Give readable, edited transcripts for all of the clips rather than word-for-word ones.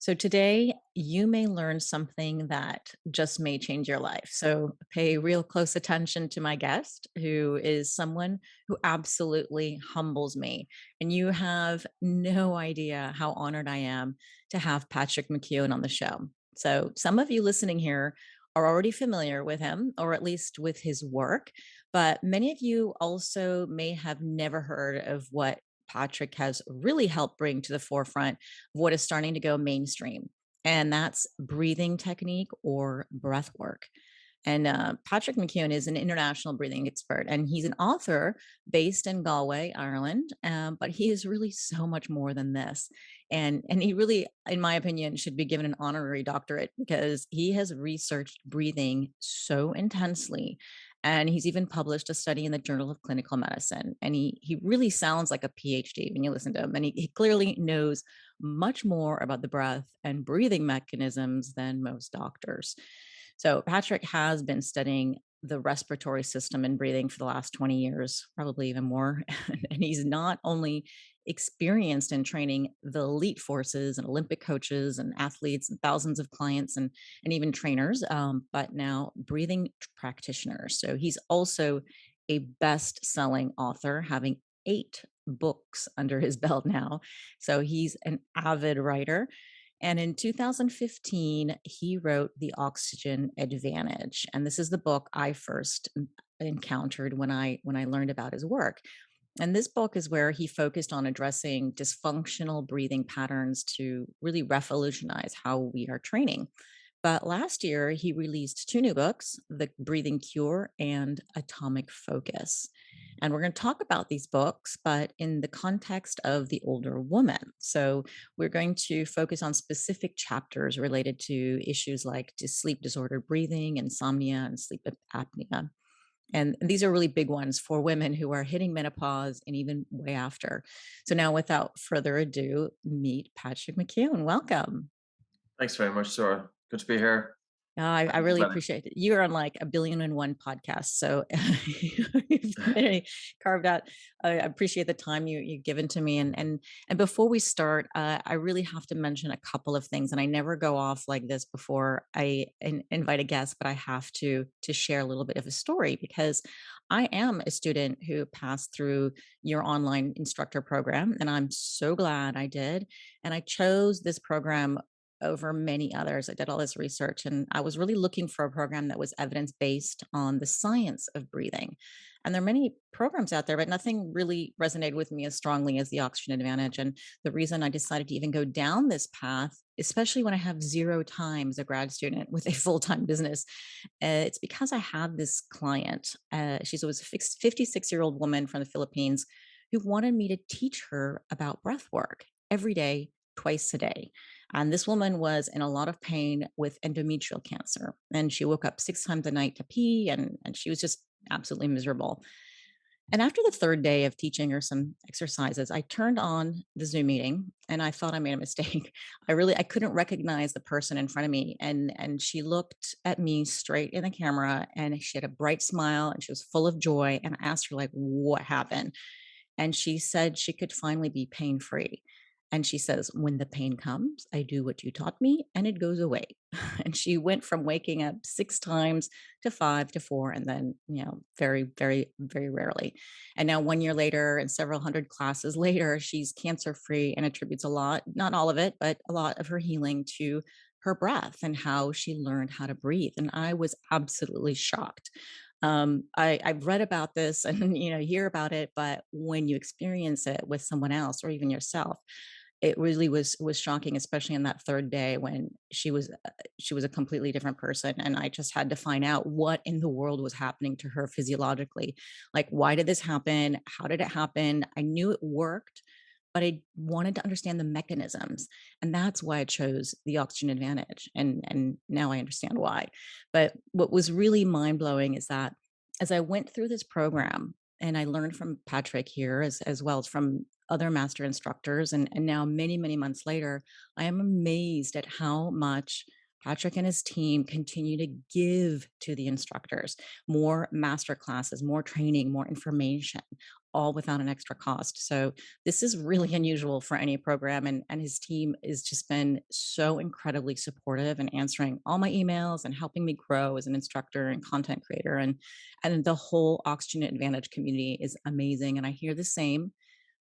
So today you may learn something that just may change your life. So pay real close attention to my guest, who is someone who absolutely humbles me. And you have no idea how honored I am to have Patrick McKeown on the show. So some of you listening here are already familiar with him, or at least with his work, but many of you also may have never heard of what Patrick has really helped bring to the forefront what is starting to go mainstream, and that's breathing technique or breath work. And Patrick McKeown is an international breathing expert, and he's an author based in Galway, Ireland. But he is really so much more than this, and he really, in my opinion, should be given an honorary doctorate because he has researched breathing so intensely. And he's even published a study in the Journal of Clinical Medicine. And he really sounds like a PhD when you listen to him. And he clearly knows much more about the breath and breathing mechanisms than most doctors. So Patrick has been studying the respiratory system and breathing for the last 20 years, probably even more. And he's not only experienced in training the elite forces and Olympic coaches and athletes and thousands of clients and even trainers, but now breathing practitioners. So he's also a best-selling author, having 8 books under his belt now. So he's an avid writer. And in 2015, he wrote The Oxygen Advantage. And this is the book I first encountered when I learned about his work. And this book is where he focused on addressing dysfunctional breathing patterns to really revolutionize how we are training. But last year, he released 2 new books, The Breathing Cure and Atomic Focus. And we're going to talk about these books, but in the context of the older woman. So we're going to focus on specific chapters related to issues like sleep disordered breathing, insomnia, and sleep apnea. And these are really big ones for women who are hitting menopause and even way after. So now, without further ado, meet Patrick McKeown. Welcome. Thanks very much, Sora. Good to be here. I Thank you really for appreciate it. You're on like a billion and one podcast, so you've really carved out. I appreciate the time you've given to me, and before we start, I really have to mention a couple of things, and I never go off like this before I invite a guest, but I have to share a little bit of a story because I am a student who passed through your online instructor program, and I'm so glad I did, and I chose this program over many others. I did all this research and I was really looking for a program that was evidence based on the science of breathing. And there are many programs out there, but nothing really resonated with me as strongly as the Oxygen Advantage. And the reason I decided to even go down this path, especially when I have zero time as a grad student with a full time business, it's because I had this client. She was a 56-year-old woman from the Philippines who wanted me to teach her about breath work every day, twice a day. And this woman was in a lot of pain with endometrial cancer. And she woke up 6 times a night to pee, and she was just absolutely miserable. And after the third day of teaching her some exercises, I turned on the Zoom meeting and I thought I made a mistake. I couldn't recognize the person in front of me. And she looked at me straight in the camera and she had a bright smile and she was full of joy. And I asked her, like, what happened? And she said she could finally be pain free. And she says, when the pain comes, I do what you taught me and it goes away. And she went from waking up 6 times to 5 to 4, and then, very, very, very rarely. And now, 1 year later, and several hundred classes later, she's cancer free and attributes a lot, not all of it, but a lot of her healing to her breath and how she learned how to breathe. And I was absolutely shocked. I've read about this and hear about it, but when you experience it with someone else or even yourself, it really was shocking, especially on that third day when she was a completely different person, and I just had to find out what in the world was happening to her physiologically. Like, why did this happen? How did it happen? I knew it worked, but I wanted to understand the mechanisms, and that's why I chose the Oxygen Advantage, and now I understand why. But what was really mind-blowing is that as I went through this program and I learned from Patrick here as well as from other master instructors, and now many, many months later, I am amazed at how much Patrick and his team continue to give to the instructors more master classes, more training, more information, all without an extra cost. So this is really unusual for any program. And his team has just been so incredibly supportive and answering all my emails and helping me grow as an instructor and content creator. And the whole Oxygen Advantage community is amazing. And I hear the same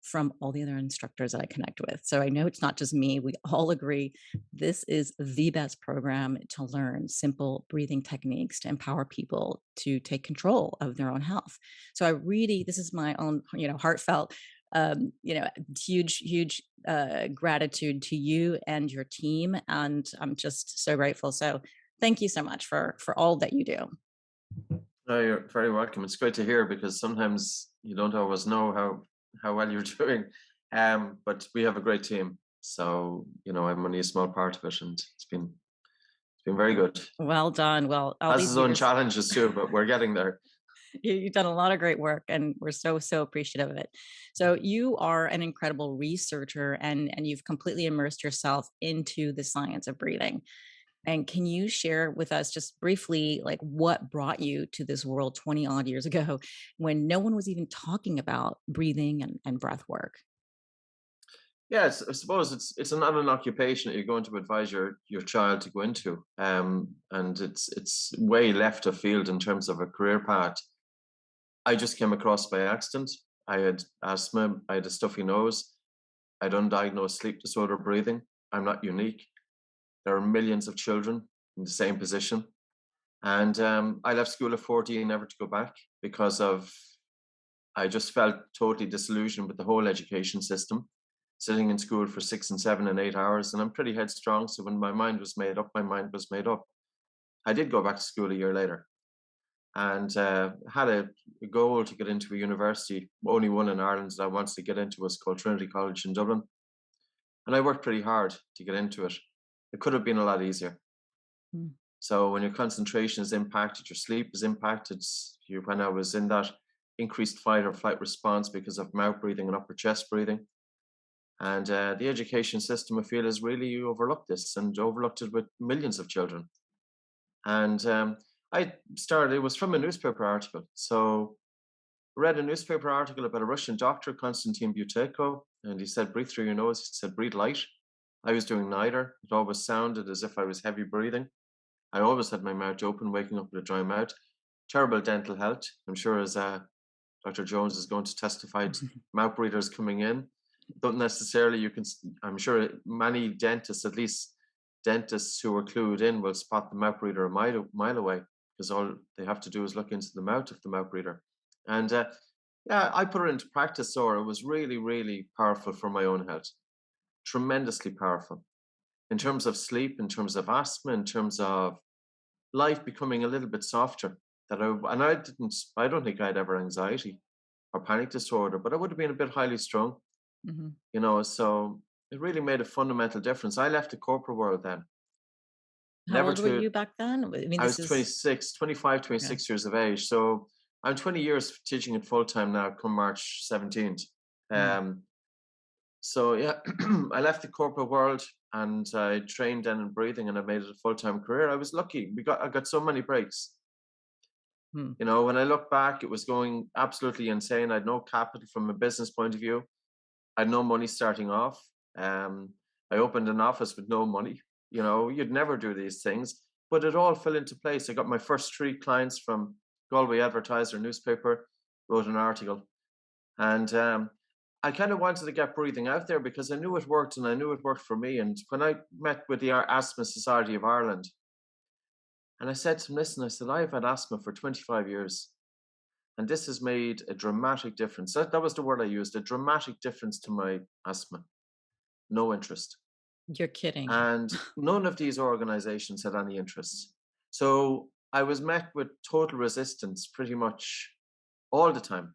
from all the other instructors that I connect with. So I know it's not just me. We all agree this is the best program to learn simple breathing techniques to empower people to take control of their own health. So I really, this is my own, heartfelt, huge gratitude to you and your team. And I'm just so grateful. So thank you so much for all that you do. No, you're very welcome. It's great to hear because sometimes you don't always know how well you're doing. But we have a great team. So, I'm only a small part of it, and it's been very good. Well done. Well, all Has these its own years, challenges too, but we're getting there. you've done a lot of great work, and we're so appreciative of it. So you are an incredible researcher, and you've completely immersed yourself into the science of breathing. And can you share with us just briefly, like what brought you to this world 20 odd years ago when no one was even talking about breathing and breath work? Yes, I suppose it's not an occupation that you're going to advise your child to go into, and it's way left of field in terms of a career path. I just came across by accident. I had asthma. I had a stuffy nose. I'd undiagnosed sleep disorder breathing. I'm not unique. There are millions of children in the same position, and I left school at 14, never to go back because of I just felt totally disillusioned with the whole education system, sitting in school for 6 and 7 and 8 hours. And I'm pretty headstrong. So when my mind was made up, my mind was made up. I did go back to school a year later and had a goal to get into a university, only one in Ireland that I wanted to get into was called Trinity College in Dublin. And I worked pretty hard to get into it. It could have been a lot easier. Mm. So when your concentration is impacted, your sleep is impacted. When I was in that increased fight or flight response because of mouth breathing and upper chest breathing. And the education system, I feel, has really overlooked this and overlooked it with millions of children. And it was from a newspaper article. So I read a newspaper article about a Russian doctor, Konstantin Buteyko, and he said, breathe through your nose. He said, breathe light. I was doing neither. It always sounded as if I was heavy breathing. I always had my mouth open, waking up with a dry mouth. Terrible dental health. I'm sure as Dr. Jones is going to testify to mouth breathers coming in. Don't necessarily, I'm sure many dentists, at least dentists who are clued in, will spot the mouth breather a mile away because all they have to do is look into the mouth of the mouth breather. And yeah, I put it into practice, so it was really, really powerful for my own health. Tremendously powerful in terms of sleep, in terms of asthma, in terms of life becoming a little bit softer. I don't think I had ever anxiety or panic disorder, but I would have been a bit highly strung, Hmm. so it really made a fundamental difference. I left the corporate world then, How never old were to, you back then? I mean, I this was is 26, 25, yeah. 26 years of age. So I'm 20 years teaching it full time now, come March 17th. Mm. Um, so yeah, I left the corporate world and I trained then in breathing and I made it a full time career. I was lucky. I got so many breaks. Mm. When I look back, it was going absolutely insane. I had no capital from a business point of view. I had no money starting off. I opened an office with no money. You'd never do these things, but it all fell into place. I got my first 3 clients from Galway Advertiser newspaper, wrote an article, and I kind of wanted to get breathing out there because I knew it worked and I knew it worked for me. And when I met with the Asthma Society of Ireland, and I said to them, listen, I said, I've had asthma for 25 years. And this has made a dramatic difference. That was the word I used, a dramatic difference to my asthma. No interest. You're kidding. And none of these organizations had any interest. So I was met with total resistance pretty much all the time.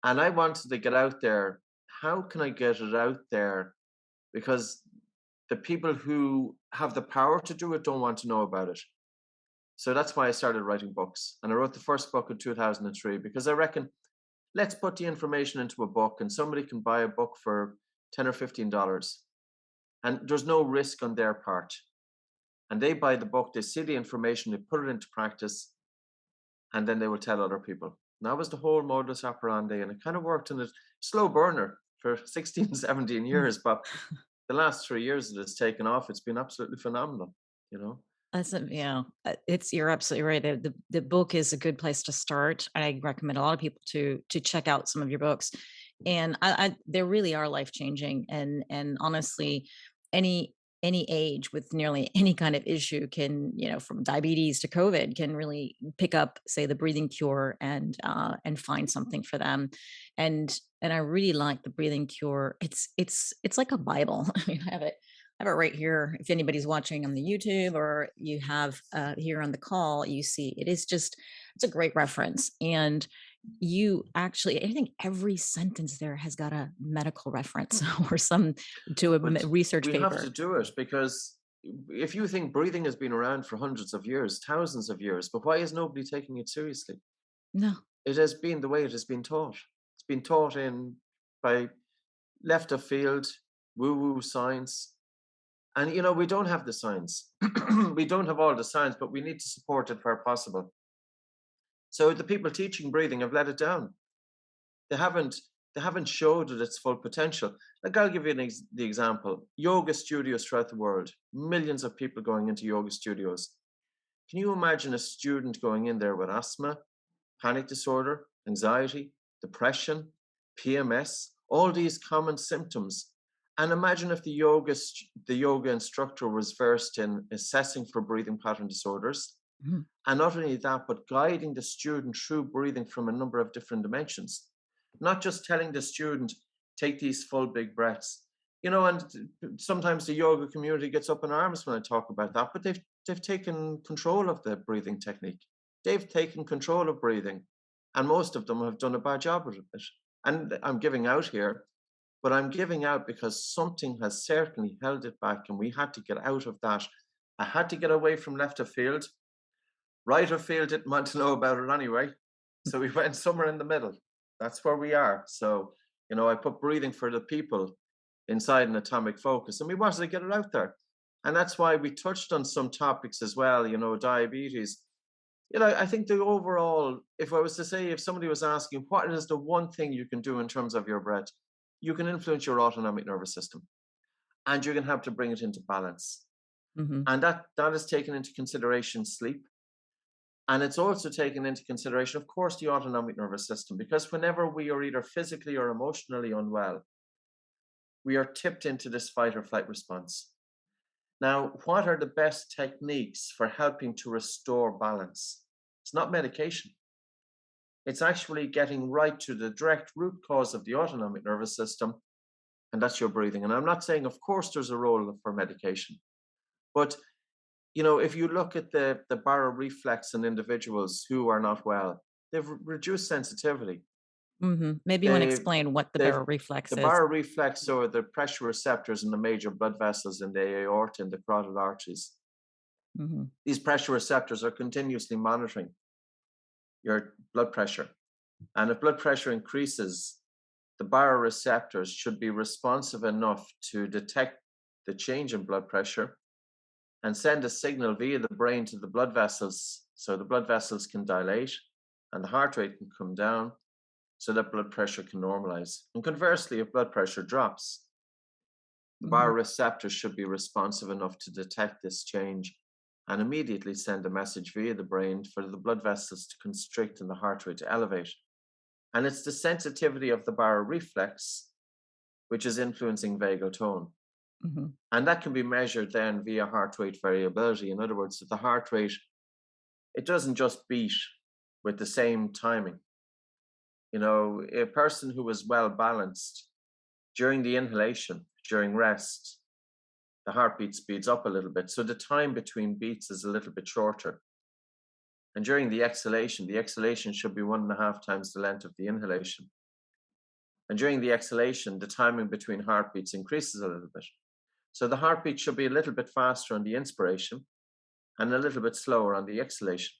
And I wanted to get out there. How can I get it out there? Because the people who have the power to do it don't want to know about it. So that's why I started writing books. And I wrote the first book in 2003 because I reckon let's put the information into a book and somebody can buy a book for $10 or $15. And there's no risk on their part. And they buy the book, they see the information, they put it into practice, and then they will tell other people. And that was the whole modus operandi. And it kind of worked in a slow burner for 16, 17 Mm. years. But the last 3 years that it's taken off, it's been absolutely phenomenal, you know? That's a yeah, it's you're absolutely right. The book is a good place to start. I recommend a lot of people to check out some of your books, and I they really are life changing. And honestly, any any age with nearly any kind of issue can, you know, from diabetes to COVID, can really pick up, say, the breathing cure and find something for them. And I really like the breathing cure. It's like a Bible. I mean, I have it right here. If anybody's watching on the YouTube or you have here on the call, you see it is just, it's a great reference. And you actually, I think every sentence there has got a medical reference or some to a But research we have to paper. do it because if you think breathing has been around for hundreds of years, thousands of years, but why is nobody taking it seriously? No. It has been the way it has been taught. It's been taught in by left of field, woo-woo science. And we don't have the science. We don't have all the science, but we need to support it where possible. So the people teaching breathing have let it down. They haven't they haven't showed it its full potential. Like I'll give you the example. Yoga studios throughout the world, millions of people going into yoga studios. Can you imagine a student going in there with asthma, panic disorder, anxiety, depression, PMS, all these common symptoms? And imagine if the yoga instructor was versed in assessing for breathing pattern disorders, Mhm. and not only that, but guiding the student through breathing from a number of different dimensions. Not just telling the student, take these full big breaths. And sometimes the yoga community gets up in arms when I talk about that, but they've taken control of the breathing technique. They've taken control of breathing. And most of them have done a bad job of it. And I'm giving out here, but I'm giving out because something has certainly held it back, and we had to get out of that. I had to get away from left of field. Right of field didn't want to know about it anyway. So we went somewhere in the middle. That's where we are. So, I put breathing for the people inside an atomic focus, and we wanted to get it out there. And that's why we touched on some topics as well, diabetes. I think the overall, if I was to say, if somebody was asking, what is the one thing you can do in terms of your breath, you can influence your autonomic nervous system, and you're going to have to bring it into balance. Mhm. And that is taken into consideration sleep. And it's also taken into consideration, of course, the autonomic nervous system, because whenever we are either physically or emotionally unwell, we are tipped into this fight or flight response. Now, what are the best techniques for helping to restore balance? It's not medication. It's actually getting right to the direct root cause of the autonomic nervous system, and that's your breathing. And I'm not saying, of course, there's a role for medication, but if you look at the baroreflex in individuals who are not well, they've reduced sensitivity. Mhm. Maybe you wanna They've explain what the they've the baroreflex is. baroreflex, or the pressure receptors in the major blood vessels in the aorta and the carotid arteries. Mhm. These pressure receptors are continuously monitoring your blood pressure. And if blood pressure increases, the baroreceptors should be responsive enough to detect the change in blood pressure and send a signal via the brain to the blood vessels, so the blood vessels can dilate and the heart rate can come down, so that blood pressure can normalize. And conversely, if blood pressure drops, the Mhm. baroreceptors should be responsive enough to detect this change and immediately send a message via the brain for the blood vessels to constrict and the heart rate to elevate. And it's the sensitivity of the baroreflex which is influencing vagal tone. Mhm. And that can be measured then via heart rate variability. In other words, that the heart rate, it doesn't just beat with the same timing. A person who is well balanced during the inhalation, during rest, the heartbeat speeds up a little bit. So the time between beats is a little bit shorter. And during the exhalation should be 1.5 times the length of the inhalation. And during the exhalation, the timing between heartbeats increases a little bit. So the heartbeat should be a little bit faster on the inspiration and a little bit slower on the exhalation.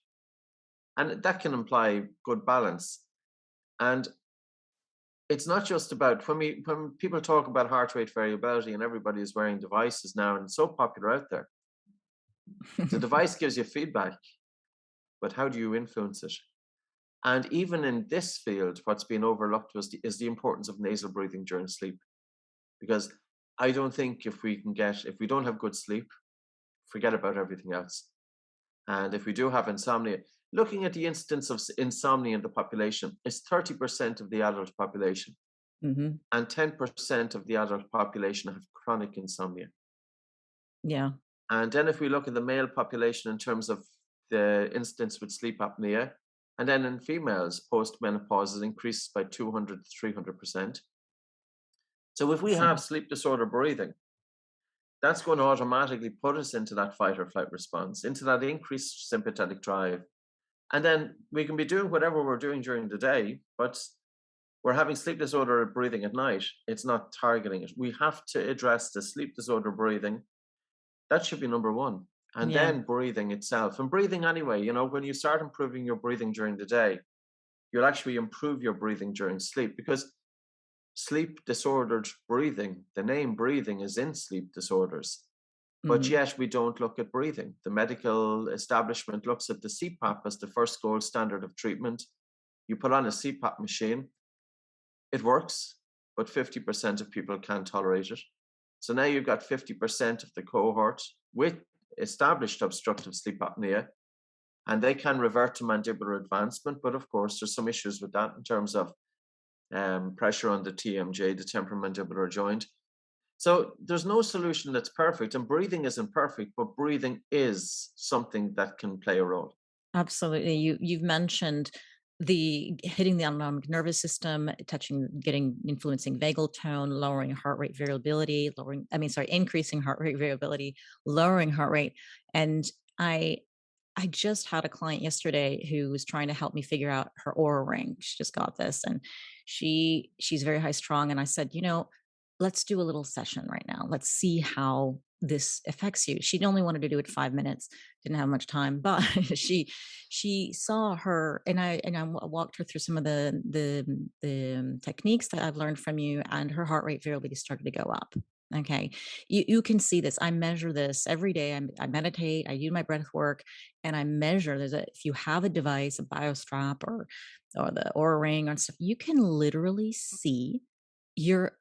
And that can imply good balance. And it's not just about when people talk about heart rate variability, and everybody is wearing devices now, and it's so popular out there. The device gives you feedback, but how do you influence it? And even in this field, what's been overlooked is the importance of nasal breathing during sleep. Because I don't think if we don't have good sleep, forget about everything else. And if we do have insomnia, looking at the incidence of insomnia in the population, it's 30% of the adult population, Hmm. and 10% of the adult population have chronic insomnia. Yeah. And then if we look at the male population in terms of the incidence with sleep apnea, and then in females, post-menopause is increased by 200 to 300%. So if we have Awesome. sleep disorder breathing, that's going to automatically put us into that fight or flight response, into that increased sympathetic drive. And then we can be doing whatever we're doing during the day, but we're having sleep disorder breathing at night. It's not targeting it. We have to address the sleep disorder breathing. That should be number one. And Yeah. then breathing itself. And breathing anyway, when you start improving your breathing during the day, you'll actually improve your breathing during sleep, because sleep disordered breathing, the name breathing is in sleep disorders. But Hmm. yet we don't look at breathing. The medical establishment looks at the CPAP as the first gold standard of treatment. You put on a CPAP machine, it works, but 50% of people can't tolerate it. So now you've got 50% of the cohort with established obstructive sleep apnea, and they can revert to mandibular advancement. But of course, there's some issues with that in terms of pressure on the TMJ, the temporomandibular joint. So there's no solution that's perfect, and breathing isn't perfect, but breathing is something that can play a role. Absolutely. You've mentioned the hitting the autonomic nervous system, touching, getting, influencing vagal tone, lowering heart rate variability, increasing heart rate variability, lowering heart rate. And I I just had a client yesterday who was trying to help me figure out her aura ring. She just got this, and she's very high strung. And I said, let's do a little session right now. Let's see how this affects you. She only wanted to do it 5 minutes, didn't have much time, but she saw her, and I walked her through some of the techniques that I've learned from you, and her heart rate variability started to go up. Okay, you can see this. I measure this every day. I meditate. I do my breath work, and I measure. If you have a device, a BioStrap or the Aura Ring or stuff, you can literally see your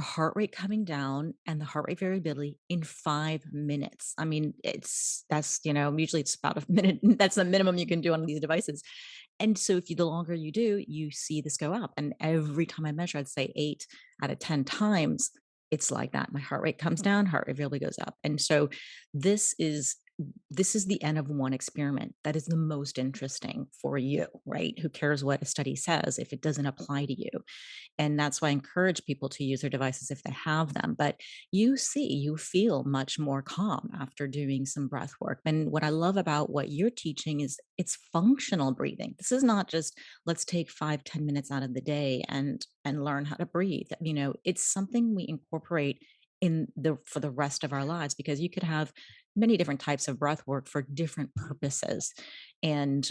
heart rate coming down and the heart rate variability in 5 minutes. I mean, that's usually it's about a minute. That's the minimum you can do on these devices. And so if you the longer you do, you see this go up. And every time I measure, I'd say 8 out of 10 times, it's like that. My heart rate comes down, heart rate really goes up. And so this is this is the end of one experiment that is the most interesting for you, right? Who cares what a study says if it doesn't apply to you? And that's why I encourage people to use their devices if they have them. But you feel much more calm after doing some breath work. And what I love about what you're teaching is it's functional breathing. This is not just let's take 5-10 minutes out of the day and learn how to breathe. It's something we incorporate in the for the rest of our lives, because you could have many different types of breath work for different purposes. And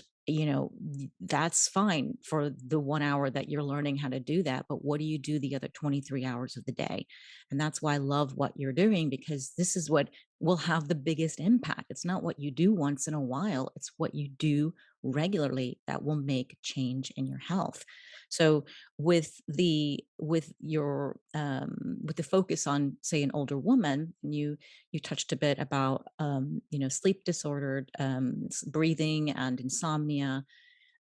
that's fine for the 1 hour that you're learning how to do that, but what do you do the other 23 hours of the day? And that's why I love what you're doing, because this is what will have the biggest impact. It's not what you do once in a while, it's what you do regularly that will make change in your health. So with the focus on, say, an older woman, and you touched a bit about sleep disordered breathing and insomnia.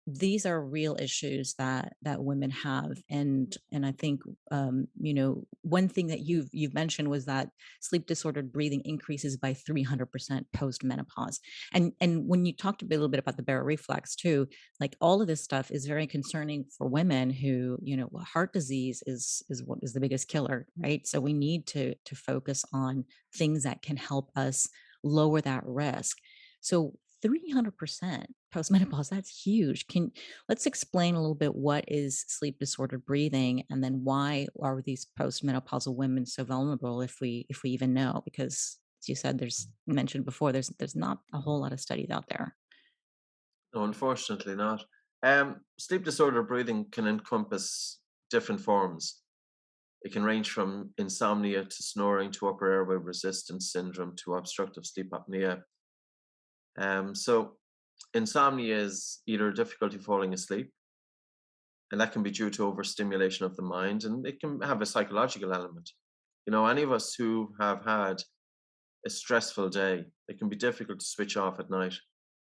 These are real issues that women have. And I think one thing that you've mentioned was that sleep disordered breathing increases by 300% post menopause. And when you talked a little bit about the barrel reflex too, like all of this stuff is very concerning for women who, heart disease is what is the biggest killer, right? So we need to focus on things that can help us lower that risk. So 300% postmenopause, that's huge. Let's explain a little bit what is sleep disordered breathing, and then why are these postmenopausal women so vulnerable, if we even know? Because as you said, there's mentioned before, there's not a whole lot of studies out there. No, unfortunately not. Sleep disorder breathing can encompass different forms. It can range from insomnia to snoring to upper airway resistance syndrome to obstructive sleep apnea. So insomnia is either difficulty falling asleep, And that can be due to overstimulation of the mind, and it can have a psychological element. Any of us who have had a stressful day, it can be difficult to switch off at night.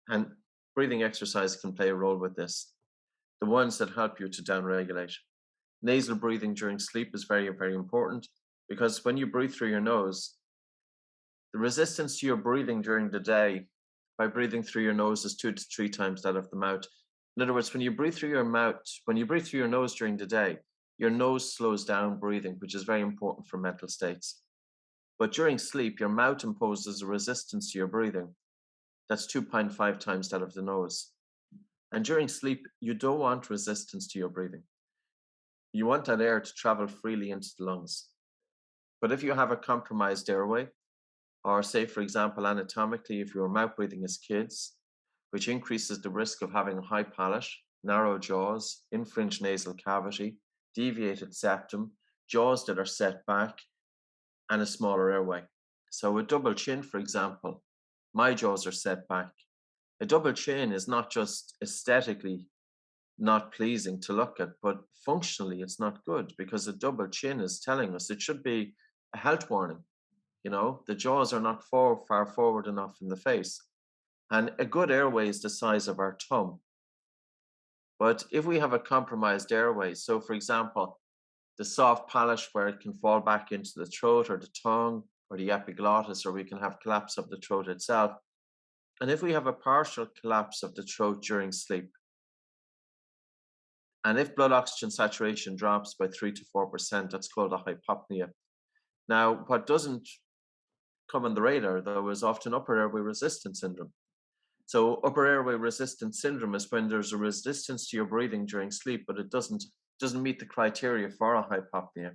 And breathing exercise can play a role with this. The ones that help you to downregulate. Nasal breathing during sleep is very, very important because when you breathe through your nose, the resistance to your breathing during the day by breathing through your nose is 2 to 3 times that of the mouth. In other words, when you breathe through your mouth, when you breathe through your nose during the day, your nose slows down breathing, which is very important for mental states. But during sleep, your mouth imposes a resistance to your breathing. That's 2.5 times that of the nose. And during sleep, you don't want resistance to your breathing. You want that air to travel freely into the lungs. But if you have a compromised airway, or say, for example, anatomically, if you were mouth breathing as kids, which increases the risk of having a high palate, narrow jaws, infringed nasal cavity, deviated septum, jaws that are set back, and a smaller airway. So a double chin, for example, my jaws are set back. A double chin is not just aesthetically not pleasing to look at, but functionally it's not good because a double chin is telling us it should be a health warning. The jaws are not far forward enough in the face. And a good airway is the size of our thumb. But if we have a compromised airway, so for example, the soft palate where it can fall back into the throat or the tongue or the epiglottis, or we can have collapse of the throat itself. And if we have a partial collapse of the throat during sleep, and if blood oxygen saturation drops by 3 to 4%, that's called a hypopnea. Now, what doesn't come on the radar, though, is often upper airway resistance syndrome. So upper airway resistance syndrome is when there's a resistance to your breathing during sleep, but it doesn't meet the criteria for a hypopnea.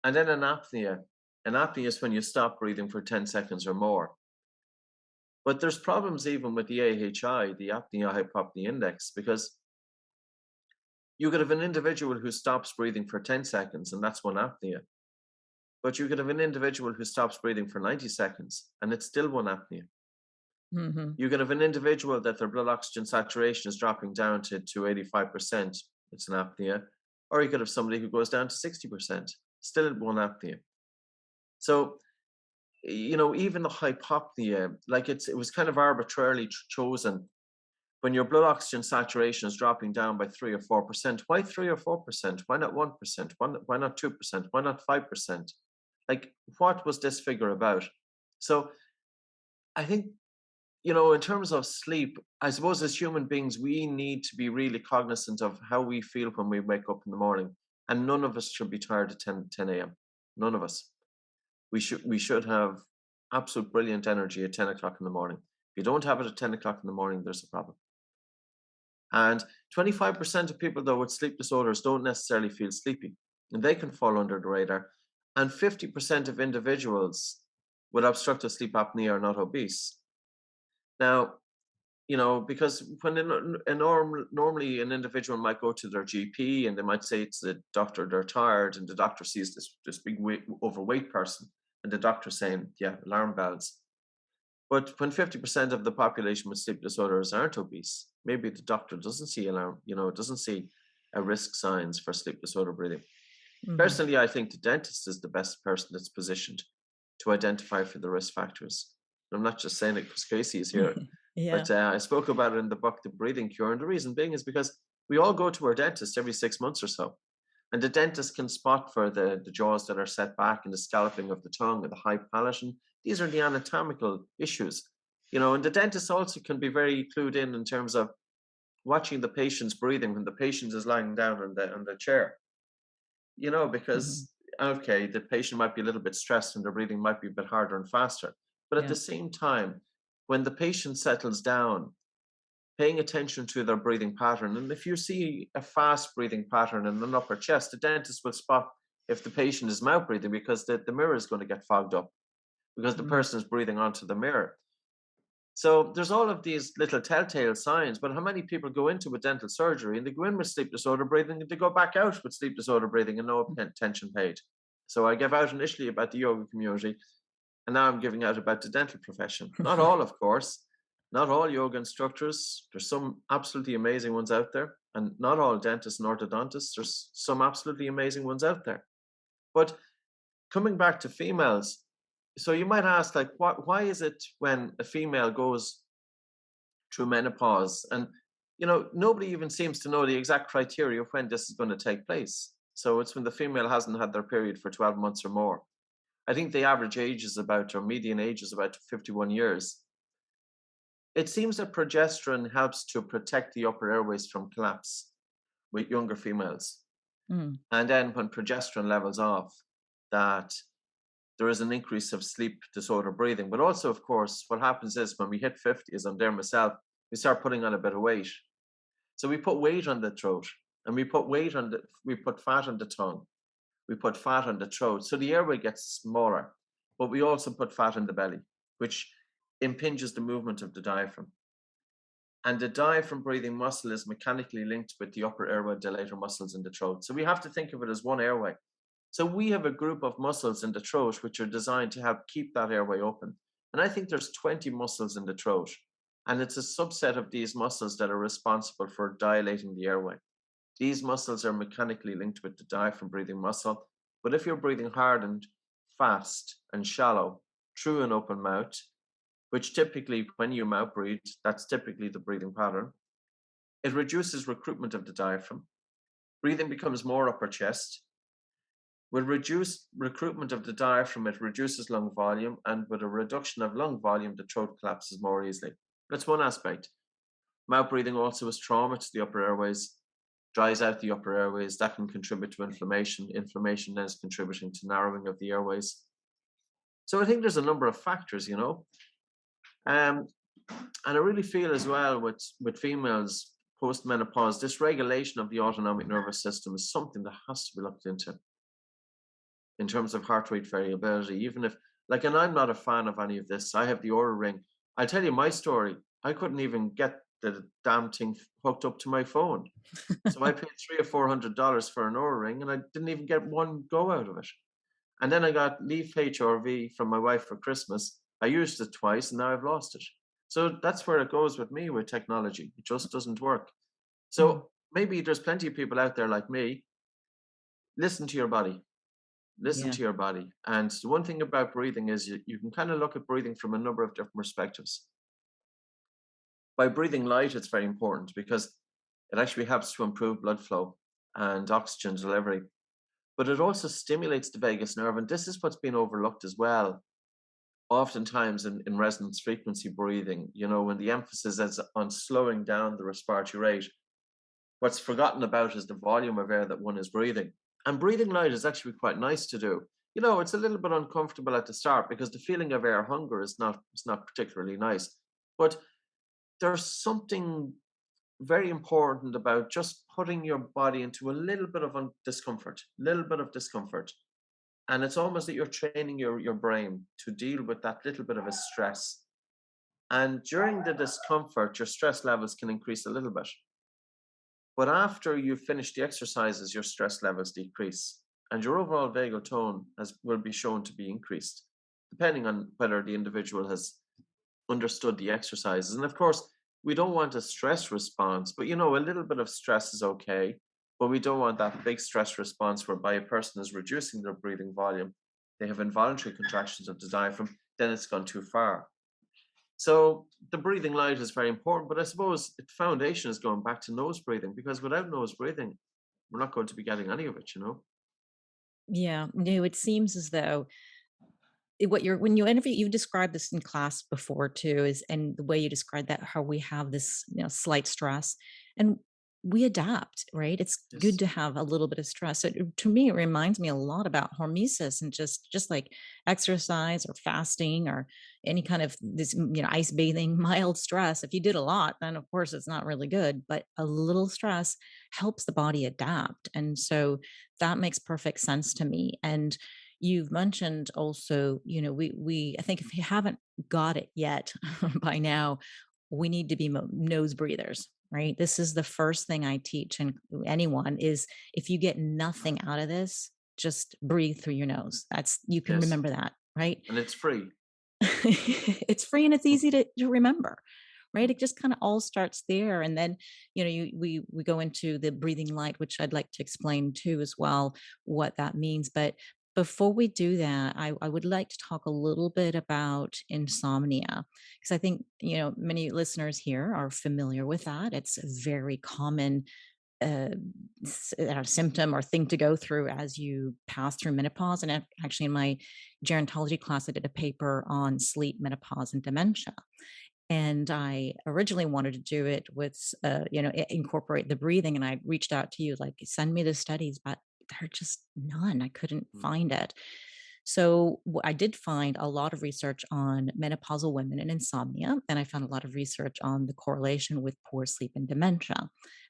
And then an apnea. An apnea is when you stop breathing for 10 seconds or more. But there's problems even with the AHI, the apnea hypopnea index, because you could have an individual who stops breathing for 10 seconds, and that's one apnea. But you could have an individual who stops breathing for 90 seconds, and it's still one apnea. Mhm. You could have an individual that their blood oxygen saturation is dropping down to 85%, it's an apnea. Or you could have somebody who goes down to 60%, still one apnea. So, even the hypopnea, like it was kind of arbitrarily chosen. When your blood oxygen saturation is dropping down by 3 or 4%, why 3 or 4%? Why not 1%? Why not 2%? Why not 5%? Like, what was this figure about? So I think, in terms of sleep, I suppose as human beings, we need to be really cognizant of how we feel when we wake up in the morning. And none of us should be tired at 10 a.m. None of us. We should have absolute brilliant energy at 10 o'clock in the morning. If you don't have it at 10 o'clock in the morning, there's a problem. And 25% of people, though, with sleep disorders don't necessarily feel sleepy, and they can fall under the radar. And 50% of individuals with obstructive sleep apnea are not obese. Now, because when normally an individual might go to their GP and they might say to the doctor they're tired, and the doctor sees this big overweight person, and the doctor's saying, yeah, alarm bells. But when 50% of the population with sleep disorders aren't obese, maybe the doctor doesn't see doesn't see a risk signs for sleep disorder breathing. Mhm. Personally, I think the dentist is the best person that's positioned to identify for the risk factors. I'm not just saying it because Casey is here, Yeah. but I spoke about it in the book, The Breathing Cure. And the reason being is because we all go to our dentist every 6 months or so. And the dentist can spot for the jaws that are set back and the scalloping of the tongue and the high palate. And these are the anatomical issues. And the dentist also can be very clued in terms of watching the patient's breathing when the patient is lying down on the chair. Mhm. Because, okay, the patient might be a little bit stressed and their breathing might be a bit harder and faster. But at Yeah. the same time, when the patient settles down, paying attention to their breathing pattern. And if you see a fast breathing pattern in an upper chest, the dentist will spot if the patient is mouth breathing because the mirror is going to get fogged up because the Mm. person is breathing onto the mirror. So there's all of these little telltale signs, but how many people go into a dental surgery and they go in with sleep disorder breathing and they go back out with sleep disorder breathing and no attention paid? So I gave out initially about the yoga community, and now I'm giving out about the dental profession. Not all, of course, not all yoga instructors. There's some absolutely amazing ones out there. And not all dentists and orthodontists, there's some absolutely amazing ones out there. But coming back to females, so you might ask, like, why is it when a female goes through menopause, and nobody even seems to know the exact criteria of when this is going to take place. So it's when the female hasn't had their period for 12 months or more. I think the average age is about, or median age is about 51 years. It seems that progesterone helps to protect the upper airways from collapse with younger females. Mm. And then when progesterone levels off, that there is an increase of sleep disorder breathing. But also, of course, what happens is when we hit 50, as I'm there myself, we start putting on a bit of weight. So we put weight on the throat, and we put fat on the tongue, we put fat on the throat. So the airway gets smaller, but we also put fat in the belly, which impinges the movement of the diaphragm. And the diaphragm breathing muscle is mechanically linked with the upper airway dilator muscles in the throat. So we have to think of it as one airway. So we have a group of muscles in the throat which are designed to help keep that airway open. And I think there's 20 muscles in the throat. And it's a subset of these muscles that are responsible for dilating the airway. These muscles are mechanically linked with the diaphragm breathing muscle. But if you're breathing hard and fast and shallow through an open mouth, which typically when you mouth breathe, that's typically the breathing pattern, it reduces recruitment of the diaphragm. Breathing becomes more upper chest. With reduced recruitment of the diaphragm, it reduces lung volume, and with a reduction of lung volume, the throat collapses more easily. That's one aspect. Mouth breathing also is trauma to the upper airways, dries out the upper airways. That can contribute to inflammation. Inflammation then is contributing to narrowing of the airways. So I think there's a number of factors, and I really feel as well with females post-menopause, this regulation of the autonomic nervous system is something that has to be looked into in terms of heart rate variability. Even if, like, and I'm not a fan of any of this. I have the Aura Ring. I'll tell you my story. I couldn't even get the damn thing hooked up to my phone. So I paid $300 or $400 for an Aura Ring, and I didn't even get one go out of it. And then I got Leaf HRV from my wife for Christmas. I used it twice, and now I've lost it. So that's where it goes with me with technology. It just doesn't work. So maybe there's plenty of people out there like me. Listen to your body. Listen Yeah. to your body. And the one thing about breathing is you can kind of look at breathing from a number of different perspectives. By breathing light, it's very important because it actually helps to improve blood flow and oxygen delivery. But it also stimulates the vagus nerve. And this is what's been overlooked as well. Oftentimes in resonance frequency breathing, when the emphasis is on slowing down the respiratory rate, what's forgotten about is the volume of air that one is breathing. And breathing light is actually quite nice to do. It's a little bit uncomfortable at the start because the feeling of air hunger is not particularly nice. But there's something very important about just putting your body into a little bit of discomfort. And it's almost that you're training your brain to deal with that little bit of a stress. And during the discomfort, your stress levels can increase a little bit. But after you've finished the exercises, your stress levels decrease. And your overall vagal tone will be shown to be increased, depending on whether the individual has understood the exercises. And of course, we don't want a stress response, but a little bit of stress is okay. But we don't want that big stress response whereby a person is reducing their breathing volume. They have involuntary contractions of the diaphragm, then it's gone too far. So the breathing light is very important, but I suppose the foundation is going back to nose breathing, because without nose breathing, we're not going to be getting any of it, Yeah. No, it seems as though when you interview, you described this in class before too, and the way you described that, how we have this, slight stress and we adapt, right? It's good Yes. to have a little bit of stress. So to me, it reminds me a lot about hormesis and just like exercise or fasting or any kind of this, ice bathing, mild stress. If you did a lot, then of course it's not really good, but a little stress helps the body adapt. And so that makes perfect sense to me. And you've mentioned also, we I think if you haven't got it yet by now, we need to be nose breathers, right? This is the first thing I teach and anyone is if you get nothing out of this, just breathe through your nose. You can Yes. remember that, right? And it's free. It's free and it's easy to remember, right? It just kind of all starts there. And then, we go into the breathing light, which I'd like to explain too as well, what that means. But before we do that, I would like to talk a little bit about insomnia, because I think, many listeners here are familiar with that. It's a very common uh, symptom or thing to go through as you pass through menopause. And actually, in my gerontology class, I did a paper on sleep, menopause, and dementia. And I originally wanted to do it with, incorporate the breathing. And I reached out to you, like, send me the studies, but there are just none. I couldn't Mm. find it. So I did find a lot of research on menopausal women and insomnia, and I found a lot of research on the correlation with poor sleep and dementia.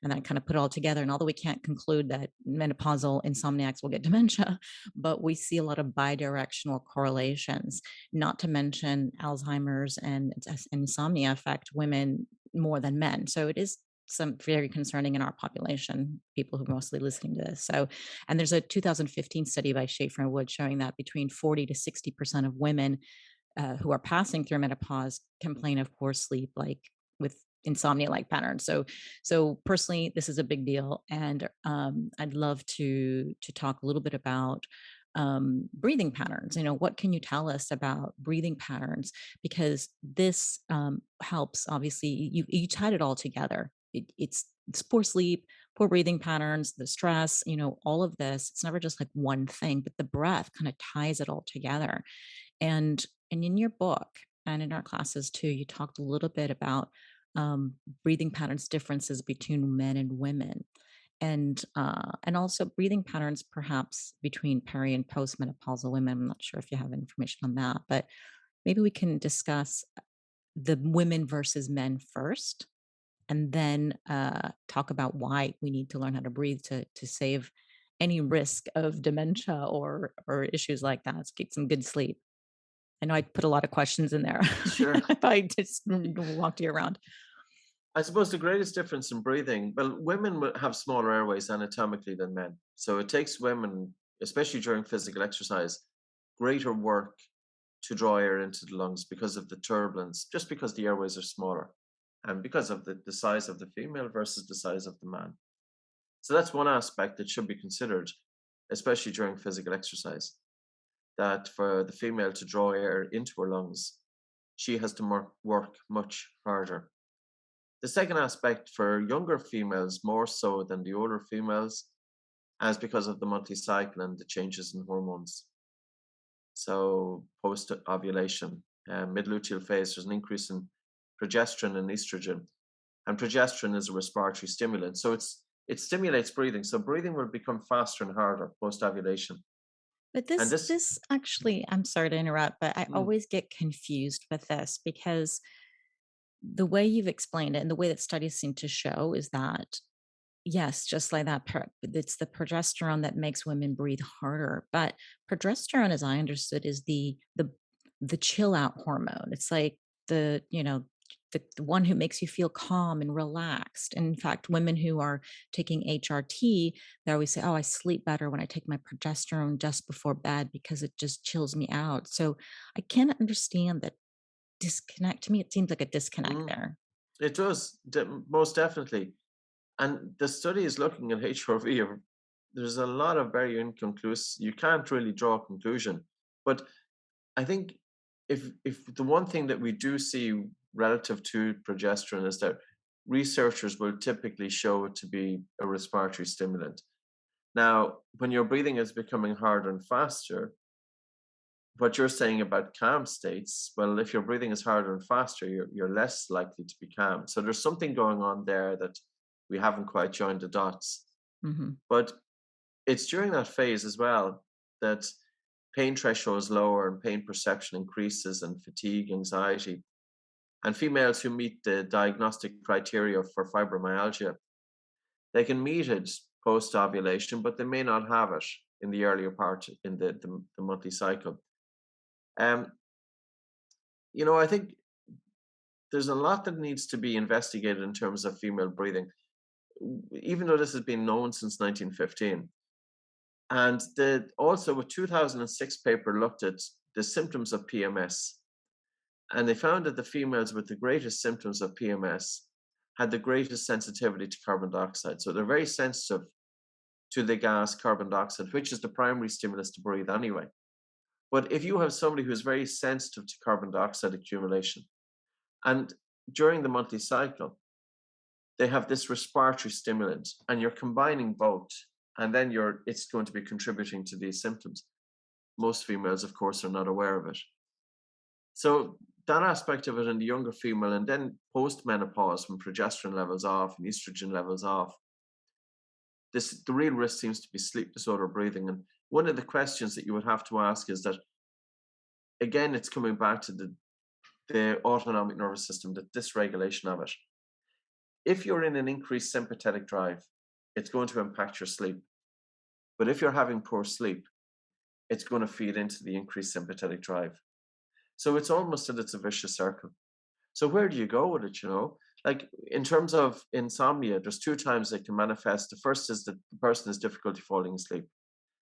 And then I kind of put it all together. And although we can't conclude that menopausal insomniacs will get dementia, but we see a lot of bidirectional correlations. Not to mention Alzheimer's and insomnia affect women more than men. So it is some very concerning in our population, people who are mostly listening to this. So, and there's a 2015 study by Schaefer and Wood showing that between 40 to 60% of women who are passing through menopause complain of poor sleep, like with insomnia-like patterns. So personally, this is a big deal, and I'd love to talk a little bit about breathing patterns. What can you tell us about breathing patterns? Because this helps. Obviously, you tied it all together. It's poor sleep, poor breathing patterns, the stress. All of this. It's never just like one thing, but the breath kind of ties it all together. And in your book and in our classes too, you talked a little bit about breathing patterns differences between men and women, and also breathing patterns perhaps between peri and postmenopausal women. I'm not sure if you have information on that, but maybe we can discuss the women versus men first, and then talk about why we need to learn how to breathe to save any risk of dementia or issues like that. Let's get some good sleep. I know I put a lot of questions in there. Sure. If I just walked you around. I suppose the greatest difference in breathing, well, women have smaller airways anatomically than men. So it takes women, especially during physical exercise, greater work to draw air into the lungs because of the turbulence, just because the airways are smaller and because of the size of the female versus the size of the man. So that's one aspect that should be considered, especially during physical exercise, that for the female to draw air into her lungs, she has to work much harder. The second aspect for younger females, more so than the older females, is because of the monthly cycle and the changes in hormones. So, post ovulation, mid luteal phase, there's an increase in progesterone and estrogen. And progesterone is a respiratory stimulant. So, it stimulates breathing. So, breathing will become faster and harder post ovulation. But And this, this actually, I'm sorry to interrupt, but I mm, always get confused with this because the way you've explained it and the way that studies seem to show is that, yes, just like that, it's the progesterone that makes women breathe harder. But progesterone, as I understood, is the chill out hormone. It's like the one who makes you feel calm and relaxed. And in fact, women who are taking HRT, they always say, "Oh, I sleep better when I take my progesterone just before bed because it just chills me out." So I can't understand that disconnect. To me, it seems like a disconnect mm, there. it does, most definitely. And the study is looking at HRV. There's a lot of very inconclusive. You can't really draw a conclusion. But I think if the one thing that we do see relative to progesterone is that researchers will typically show it to be a respiratory stimulant. Now, when your breathing is becoming harder and faster, what you're saying about calm states, well, if your breathing is harder and faster, you're less likely to be calm. So there's something going on there that we haven't quite joined the dots. Hmm. But it's during that phase as well that pain threshold is lower and pain perception increases and fatigue, anxiety. And females who meet the diagnostic criteria for fibromyalgia, they can meet it post ovulation, but they may not have it in the earlier part in the monthly cycle. Um, I think there's a lot that needs to be investigated in terms of female breathing, even though this has been known since 1915. And also a 2006 paper looked at the symptoms of PMS. And they found that the females with the greatest symptoms of PMS had the greatest sensitivity to carbon dioxide. So they're very sensitive to the gas carbon dioxide, which is the primary stimulus to breathe anyway. But if you have somebody who's very sensitive to carbon dioxide accumulation, and during the monthly cycle, they have this respiratory stimulant, and you're combining both, and then it's going to be contributing to these symptoms. Most females, of course, are not aware of it. So that aspect of it in the younger female, and then post-menopause, when progesterone levels off and estrogen levels off, the real risk seems to be sleep disorder breathing. And one of the questions that you would have to ask is that, again, it's coming back to the autonomic nervous system, the dysregulation of it. If you're in an increased sympathetic drive, it's going to impact your sleep. But if you're having poor sleep, it's going to feed into the increased sympathetic drive. So it's almost that it's a vicious circle. So where do you go with it, Like in terms of insomnia, there's two times it can manifest. The first is that the person has difficulty falling asleep.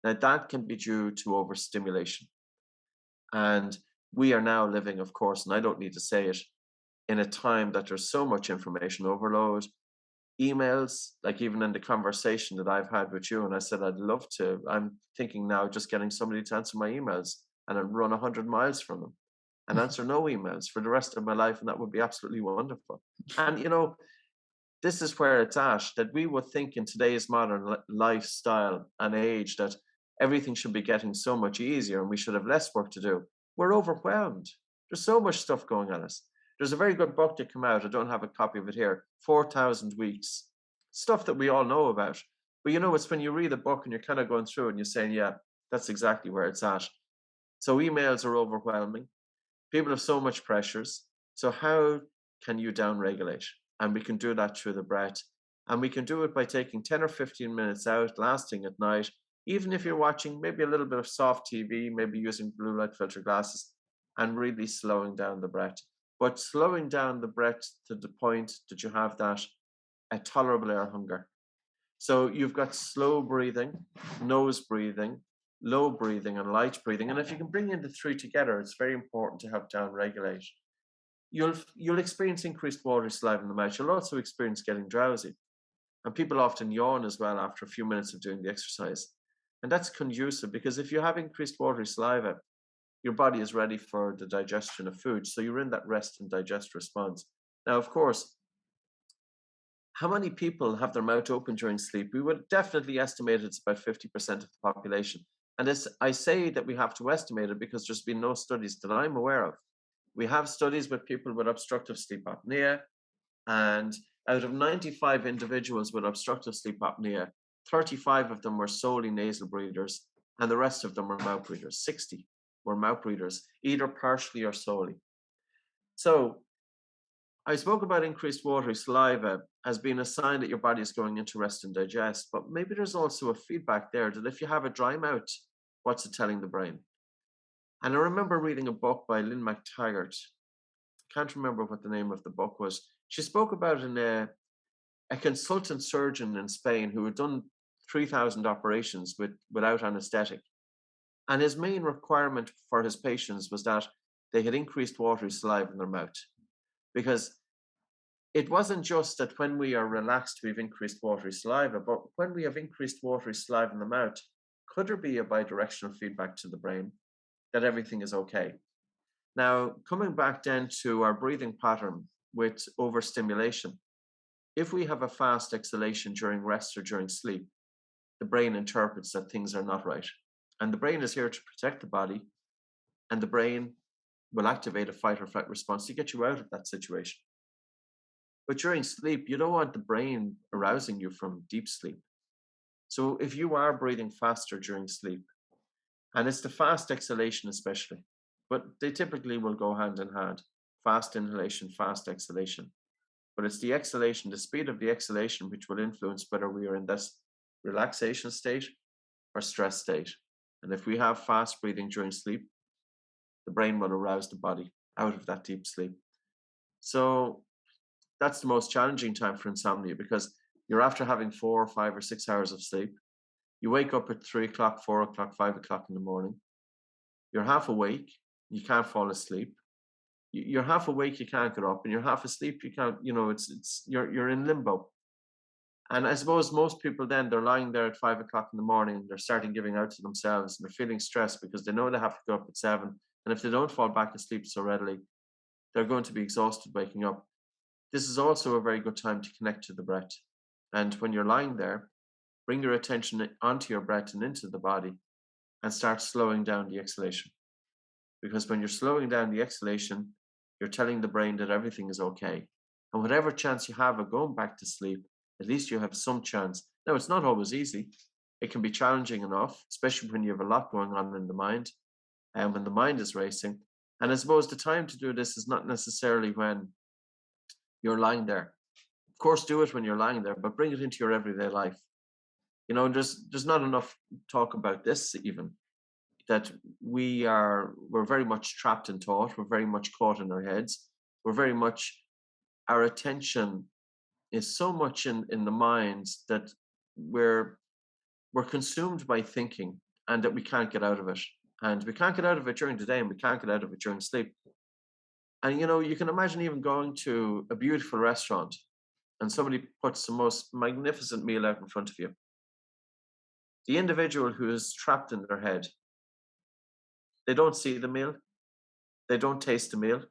Now that can be due to overstimulation. And we are now living, of course, and I don't need to say it, in a time that there's so much information overload, emails, like even in the conversation that I've had with you, and I said, I'm thinking now just getting somebody to answer my emails and I'd run 100 miles from them and answer no emails for the rest of my life. And that would be absolutely wonderful. And, this is where it's at, that we would think in today's modern lifestyle and age that everything should be getting so much easier and we should have less work to do. We're overwhelmed. There's so much stuff going on us. There's a very good book that came out. I don't have a copy of it here. 4,000 Weeks. Stuff that we all know about. But it's when you read the book and you're kind of going through it and you're saying, yeah, that's exactly where it's at. So emails are overwhelming. People have so much pressures. So how can you downregulate? And we can do that through the breath. And we can do it by taking 10 or 15 minutes out, lasting at night. Even if you're watching maybe a little bit of soft TV, maybe using blue light filter glasses, and really slowing down the breath. But slowing down the breath to the point that you have that a tolerable air hunger. So you've got slow breathing, nose breathing, low breathing, and light breathing. And if you can bring in the three together, it's very important to help down regulate. You'll experience increased watery saliva in the mouth. You'll also experience getting drowsy. And people often yawn as well after a few minutes of doing the exercise. And that's conducive because if you have increased watery saliva, your body is ready for the digestion of food. So you're in that rest and digest response. Now, of course, how many people have their mouth open during sleep? We would definitely estimate it's about 50% of the population. And I say that we have to estimate it because there's been no studies that I'm aware of. We have studies with people with obstructive sleep apnea, and out of 95 individuals with obstructive sleep apnea, 35 of them were solely nasal breathers, and the rest of them were mouth breathers. 60 were mouth breathers, either partially or solely. So I spoke about increased watery saliva as being a sign that your body is going into rest and digest, but maybe there's also a feedback there that if you have a dry mouth, what's it telling the brain? And I remember reading a book by Lynn McTaggart. Can't remember what the name of the book was. She spoke about a consultant surgeon in Spain who had done 3,000 operations without anesthetic. And his main requirement for his patients was that they had increased watery saliva in their mouth. Because it wasn't just that when we are relaxed, we've increased watery saliva, but when we have increased watery saliva in the mouth, could there be a bidirectional feedback to the brain that everything is okay? Now, coming back then to our breathing pattern with overstimulation, if we have a fast exhalation during rest or during sleep, the brain interprets that things are not right. And the brain is here to protect the body, and the brain will activate a fight or flight response to get you out of that situation. But during sleep, you don't want the brain arousing you from deep sleep. So if you are breathing faster during sleep, and it's the fast exhalation especially, but they typically will go hand in hand, fast inhalation, fast exhalation. But it's the exhalation, the speed of the exhalation, which will influence whether we are in this relaxation state or stress state. And if we have fast breathing during sleep, the brain will arouse the body out of that deep sleep. So that's the most challenging time for insomnia because you're after having 4 or 5 or 6 hours of sleep. You wake up at 3 o'clock, 4 o'clock, 5 o'clock in the morning. You're half awake. You can't fall asleep. You're half awake, you can't get up, and you're half asleep, you can't, you're in limbo. And I suppose most people then they're lying there at 5 o'clock in the morning and they're starting giving out to themselves and they're feeling stressed because they know they have to go up at 7. And if they don't fall back asleep so readily, they're going to be exhausted waking up. This is also a very good time to connect to the breath. And when you're lying there, bring your attention onto your breath and into the body and start slowing down the exhalation. Because when you're slowing down the exhalation, you're telling the brain that everything is okay. And whatever chance you have of going back to sleep, at least you have some chance. Now, it's not always easy. It can be challenging enough, especially when you have a lot going on in the mind and when the mind is racing. And I suppose the time to do this is not necessarily when you're lying there. Of course, do it when you're lying there, but bring it into your everyday life. There's not enough talk about this even, that we're very much trapped in thought. We're very much caught in our heads. Our attention is so much in the minds that we're consumed by thinking and that we can't get out of it. And we can't get out of it during the day and we can't get out of it during sleep. And you can imagine even going to a beautiful restaurant and somebody puts the most magnificent meal out in front of you. The individual who is trapped in their head, they don't see the meal, they don't taste the meal,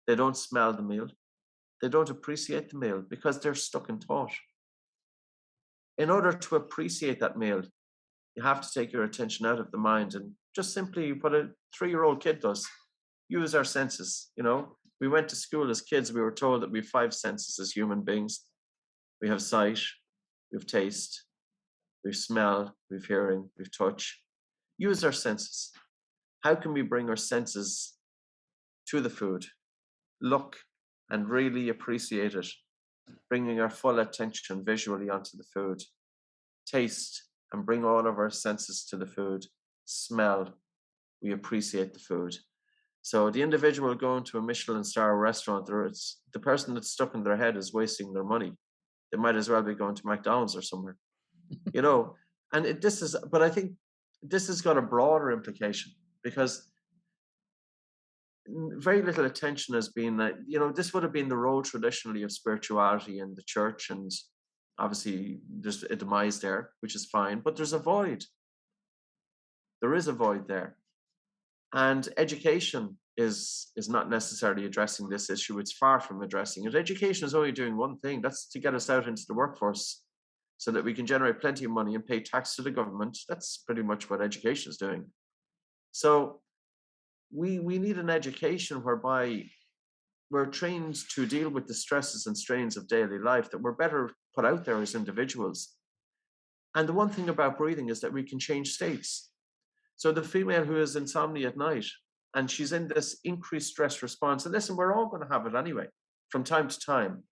they don't smell the meal, they don't appreciate the meal because they're stuck in thought. In order to appreciate that meal, you have to take your attention out of the mind and just simply what a 3-year-old kid does. Use our senses. We went to school as kids, we were told that we have 5 senses as human beings. We have sight, we have taste, we have smell, we have hearing, we have touch. Use our senses. How can we bring our senses to the food? Look and really appreciate it, bringing our full attention visually onto the food. Taste and bring all of our senses to the food. Smell, we appreciate the food. So the individual going to a Michelin star restaurant, the person that's stuck in their head is wasting their money. They might as well be going to McDonald's or somewhere, but I think this has got a broader implication because very little attention has been, this would have been the role traditionally of spirituality in the church, and obviously there's a demise there, which is fine, but there's a void. There is a void there. And education is not necessarily addressing this issue. It's far from addressing it. Education is only doing one thing. That's to get us out into the workforce so that we can generate plenty of money and pay tax to the government. That's pretty much what education is doing. So we need an education whereby we're trained to deal with the stresses and strains of daily life, that we're better put out there as individuals. And the one thing about breathing is that we can change states. So the female who has insomnia at night and she's in this increased stress response, and listen, we're all going to have it anyway from time to time,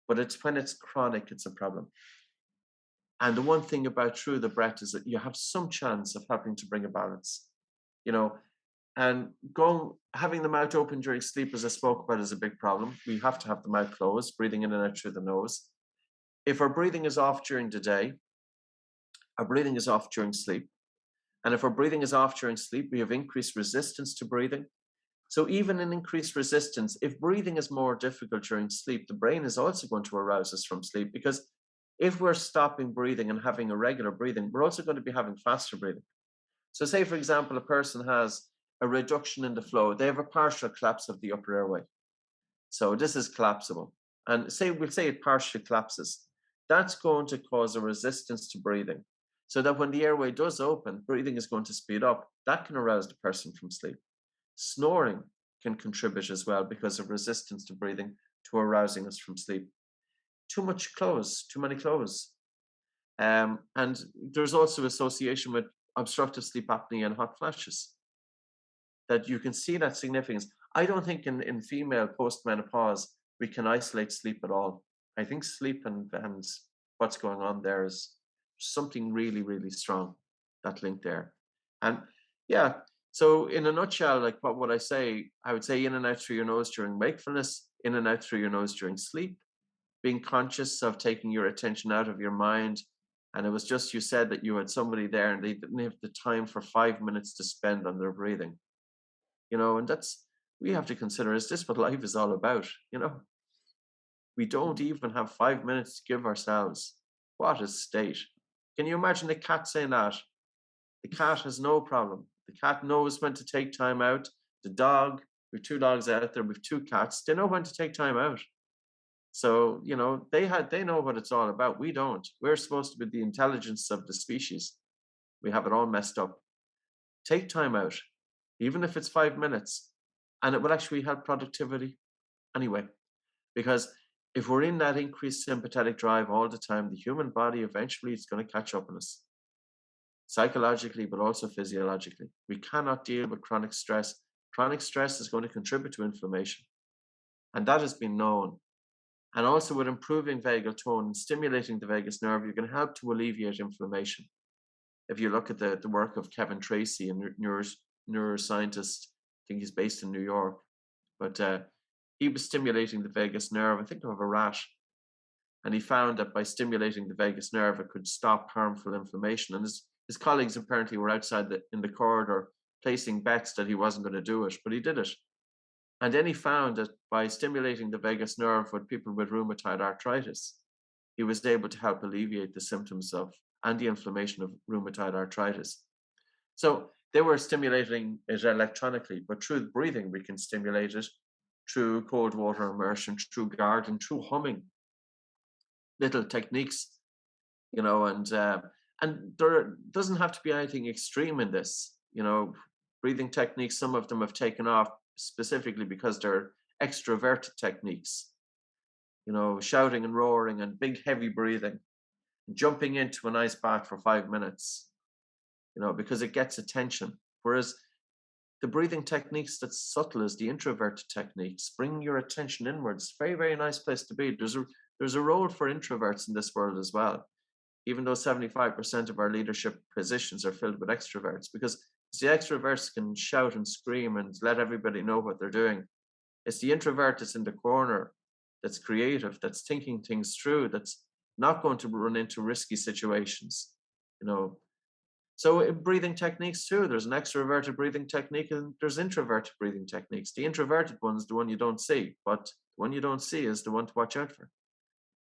but it's when it's chronic, it's a problem. And the one thing about through the breath is that you have some chance of helping to bring a balance, and having the mouth open during sleep, as I spoke about, is a big problem. We have to have the mouth closed, breathing in and out through the nose. If our breathing is off during the day, our breathing is off during sleep. And if our breathing is off during sleep, we have increased resistance to breathing. So even in increased resistance, if breathing is more difficult during sleep, the brain is also going to arouse us from sleep, because if we're stopping breathing and having irregular breathing, we're also going to be having faster breathing. So say, for example, a person has a reduction in the flow. They have a partial collapse of the upper airway. So this is collapsible. And we'll say it partially collapses. That's going to cause a resistance to breathing. So that when the airway does open, breathing is going to speed up. That can arouse the person from sleep. Snoring can contribute as well because of resistance to breathing to arousing us from sleep. Too many clothes. And there's also association with obstructive sleep apnea and hot flashes, that you can see that significance. I don't think in female post-menopause we can isolate sleep at all. I think sleep and what's going on there is something really, really strong, that link there. And yeah, so in a nutshell, like what would I say? I would say in and out through your nose during wakefulness, in and out through your nose during sleep, being conscious of taking your attention out of your mind. And it was just, you said that you had somebody there and they didn't have the time for 5 minutes to spend on their breathing. And that's we have to consider, is this what life is all about? We don't even have 5 minutes to give ourselves. What a state. Can you imagine a cat saying that? The cat has no problem. The cat knows when to take time out. The dog, we've two dogs out there, we've two cats, they know when to take time out. So, they know what it's all about. We don't. We're supposed to be the intelligence of the species. We have it all messed up. Take time out, even if it's 5 minutes, and it will actually help productivity anyway. Because if we're in that increased sympathetic drive all the time, the human body eventually is going to catch up on us, psychologically, but also physiologically. We cannot deal with chronic stress. Chronic stress is going to contribute to inflammation, and that has been known. And also with improving vagal tone and stimulating the vagus nerve, you're going to help to alleviate inflammation. If you look at the work of Kevin Tracy, a neuroscientist, I think he's based in New York, but he was stimulating the vagus nerve, I think of a rat, and he found that by stimulating the vagus nerve, it could stop harmful inflammation. And his colleagues apparently were outside in the corridor placing bets that he wasn't going to do it, but he did it. And then he found that by stimulating the vagus nerve with people with rheumatoid arthritis, he was able to help alleviate the symptoms of and the inflammation of rheumatoid arthritis. So they were stimulating it electronically, but through breathing, we can stimulate it through cold water immersion, through gargling, through humming, little techniques, and there doesn't have to be anything extreme in this. Breathing techniques, some of them have taken off specifically because they're extroverted techniques, shouting and roaring and big heavy breathing, jumping into an ice bath for 5 minutes, because it gets attention. Whereas the breathing techniques that's subtle is the introverted techniques, bring your attention inwards. Very, very nice place to be. There's a role for introverts in this world as well, even though 75% of our leadership positions are filled with extroverts, because the extroverts can shout and scream and let everybody know what they're doing. It's the introvert that's in the corner, that's creative, that's thinking things through, that's not going to run into risky situations, you know. So in breathing techniques too, there's an extroverted breathing technique and there's introverted breathing techniques. The introverted one's the one you don't see, but the one you don't see is the one to watch out for.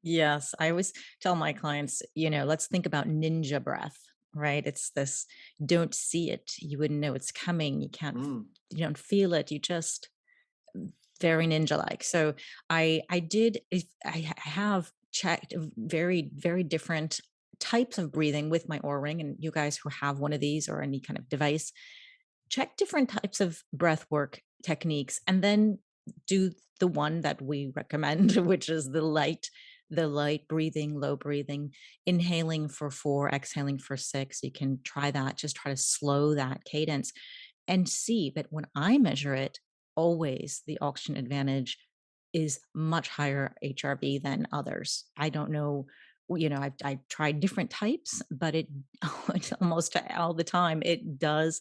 Yes, I always tell my clients, let's think about ninja breath, right? It's this, don't see it. You wouldn't know it's coming. Mm. You don't feel it. You just very ninja like. So I have checked very, very different types of breathing with my Oura ring. And you guys who have one of these or any kind of device, check different types of breath work techniques and then do the one that we recommend, which is the light breathing, low breathing, inhaling for 4, exhaling for 6. You can try that. Just try to slow that cadence and see. But when I measure it, always the oxygen advantage is much higher HRV than others. I don't know, I've tried different types, but it almost all the time it does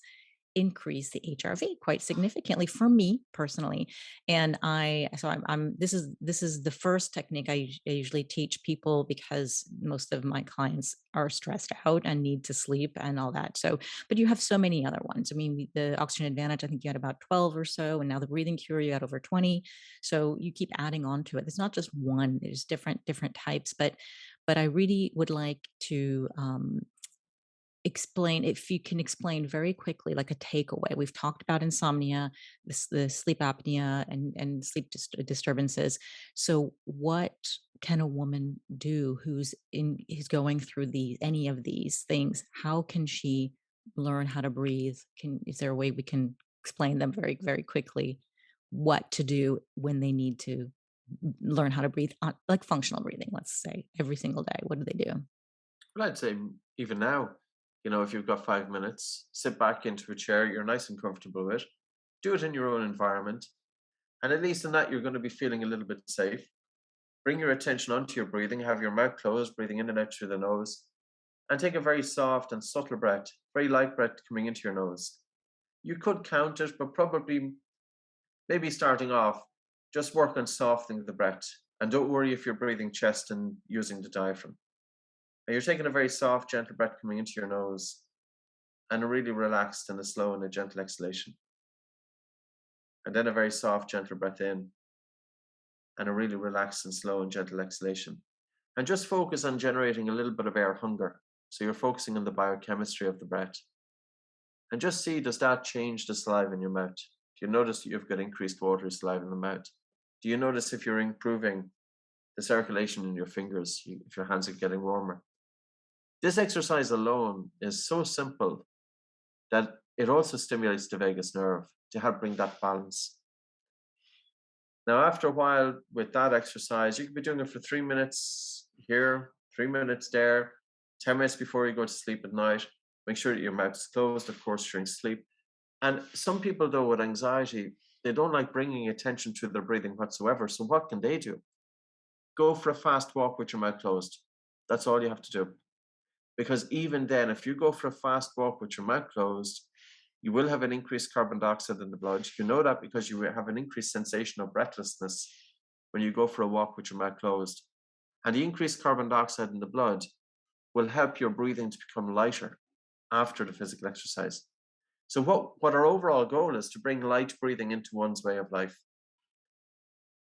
increase the HRV quite significantly for me personally. And I'm this is the first technique I usually teach people because most of my clients are stressed out and need to sleep and all that. So, but you have so many other ones. I mean, the oxygen advantage, I think you had about 12 or so, and now the breathing cure, you had over 20. So you keep adding on to it. It's not just one, there's different types, but I really would like to explain, if you can explain very quickly, like a takeaway. We've talked about insomnia, the sleep apnea, and sleep disturbances. So, what can a woman do who's going through any of these things? How can she learn how to breathe? Is there a way we can explain them very, very quickly? What to do when they need to learn how to breathe, like functional breathing, let's say, every single day? What do they do? Well, I'd say even now, if you've got 5 minutes, sit back into a chair you're nice and comfortable with, do it in your own environment. And at least in that, you're going to be feeling a little bit safe. Bring your attention onto your breathing, have your mouth closed, breathing in and out through the nose, and take a very soft and subtle breath, very light breath coming into your nose. You could count it, but probably maybe starting off, just work on softening the breath. And don't worry if you're breathing chest and using the diaphragm. And you're taking a very soft, gentle breath coming into your nose and a really relaxed and a slow and a gentle exhalation. and then a very soft, gentle breath in, and a really relaxed and slow and gentle exhalation. And just focus on generating a little bit of air hunger. So you're focusing on the biochemistry of the breath. And just see, does that change the saliva in your mouth? Do you notice that you've got increased watery saliva in the mouth? Do you notice if you're improving the circulation in your fingers, if your hands are getting warmer? This exercise alone is so simple that it also stimulates the vagus nerve to help bring that balance. Now, after a while with that exercise, you can be doing it for 3 minutes here, 3 minutes there, 10 minutes before you go to sleep at night. Make sure that your mouth is closed, of course, during sleep. And some people, though, with anxiety, they don't like bringing attention to their breathing whatsoever. So what can they do? Go for a fast walk with your mouth closed. That's all you have to do. Because even then, if you go for a fast walk with your mouth closed, you will have an increased carbon dioxide in the blood. You know that because you have an increased sensation of breathlessness when you go for a walk with your mouth closed. And the increased carbon dioxide in the blood will help your breathing to become lighter after the physical exercise. So what our overall goal is to bring light breathing into one's way of life.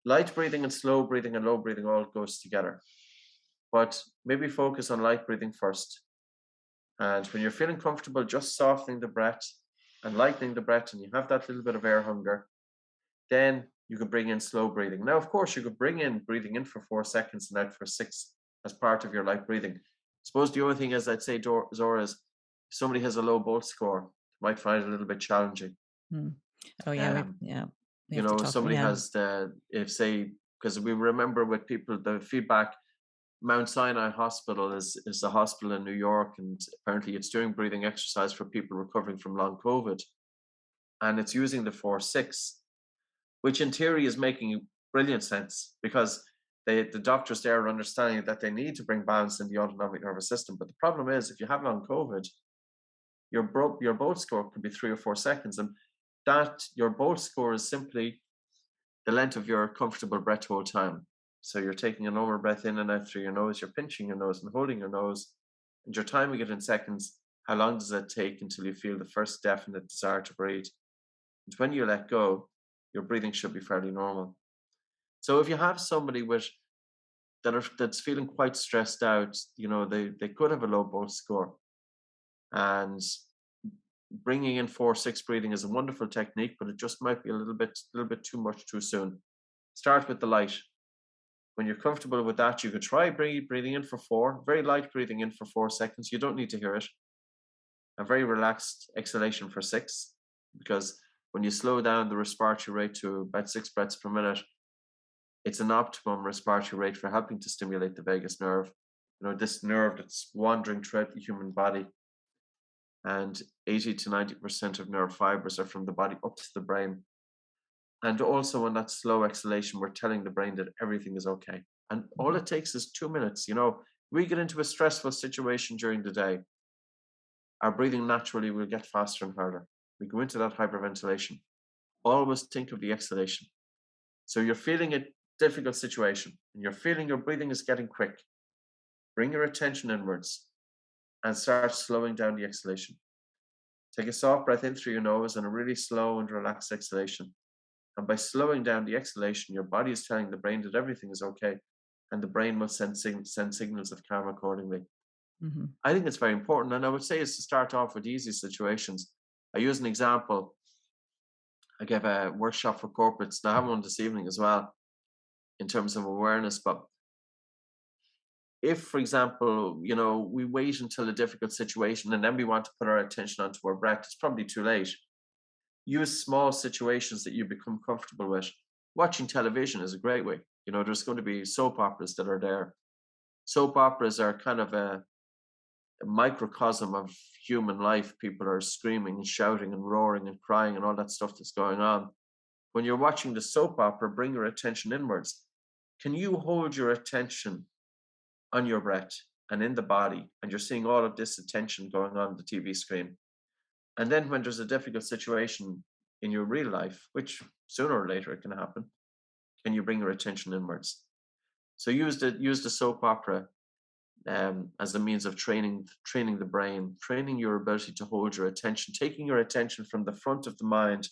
Light breathing and slow breathing and low breathing all goes together. But maybe focus on light breathing first. And when you're feeling comfortable, just softening the breath and lightening the breath, and you have that little bit of air hunger, then you can bring in slow breathing. Now, of course, you could bring in breathing in for 4 seconds and out for 6 as part of your light breathing. I suppose the only thing is, I'd say, Zora, is if somebody has a low bolt score, might find it a little bit challenging. Hmm. Oh yeah, we You have to know, talk. somebody Yeah. has if say, because we remember with people, the feedback, Mount Sinai Hospital is a hospital in New York, and apparently it's doing breathing exercise for people recovering from long COVID, and it's using the 4-6, which in theory is making brilliant sense because the doctors there are understanding that they need to bring balance in the autonomic nervous system. But the problem is, if you have long COVID, your bolt score could be 3 or 4 seconds, and that your bolt score is simply the length of your comfortable breath hold time. So you're taking a normal breath in and out through your nose, you're pinching your nose and holding your nose, and you're timing it in seconds. How long does it take until you feel the first definite desire to breathe? And when you let go, your breathing should be fairly normal. So if you have somebody that's feeling quite stressed out, you know, they could have a low bolt score, and bringing in 4-6 breathing is a wonderful technique, but it just might be a little bit too much too soon. Start with the light. When you're comfortable with that, you could try breathing in for 4, very light breathing in for 4 seconds. You don't need to hear it. A very relaxed exhalation for 6, because when you slow down the respiratory rate to about 6 breaths per minute, it's an optimum respiratory rate for helping to stimulate the vagus nerve. You know, this nerve that's wandering throughout the human body, and 80 to 90% of nerve fibers are from the body up to the brain. And also, in that slow exhalation, we're telling the brain that everything is okay. And all it takes is 2 minutes. You know, we get into a stressful situation during the day, our breathing naturally will get faster and harder. We go into that hyperventilation. Always think of the exhalation. So you're feeling a difficult situation and you're feeling your breathing is getting quick. Bring your attention inwards and start slowing down the exhalation. Take a soft breath in through your nose and a really slow and relaxed exhalation. And by slowing down the exhalation, your body is telling the brain that everything is okay, and the brain will send signals of calm accordingly. Mm-hmm. I think it's very important. And I would say is to start off with easy situations. I use an example. I gave a workshop for corporates. Now I have one this evening as well in terms of awareness. But if, for example, you know, we wait until a difficult situation and then we want to put our attention onto our breath, it's probably too late. Use small situations that you become comfortable with. Watching television is a great way. You know, there's going to be soap operas that are there. Soap operas are kind of a microcosm of human life. People are screaming and shouting and roaring and crying and all that stuff that's going on. When you're watching the soap opera, bring your attention inwards. Can you hold your attention on your breath and in the body, and you're seeing all of this attention going on the TV screen? And then when there's a difficult situation in your real life, which sooner or later it can happen, can you bring your attention inwards? So use the soap opera as a means of training the brain, training your ability to hold your attention, taking your attention from the front of the mind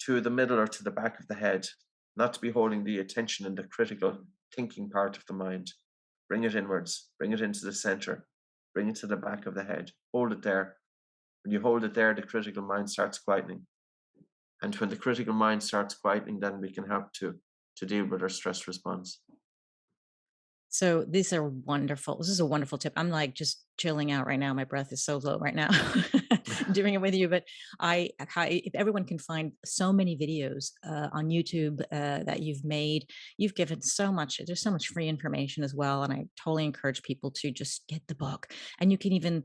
to the middle or to the back of the head, not to be holding the attention in the critical thinking part of the mind. Bring it inwards, bring it into the center, bring it to the back of the head, hold it there. When you hold it there, the critical mind starts quietening. And when the critical mind starts quietening, then we can help to deal with our stress response. So these are wonderful. This is a wonderful tip. I'm like just chilling out right now. My breath is so low right now doing it with you. But if everyone can find so many videos on YouTube that you've made, you've given so much. There's so much free information as well. And I totally encourage people to just get the book. And you can even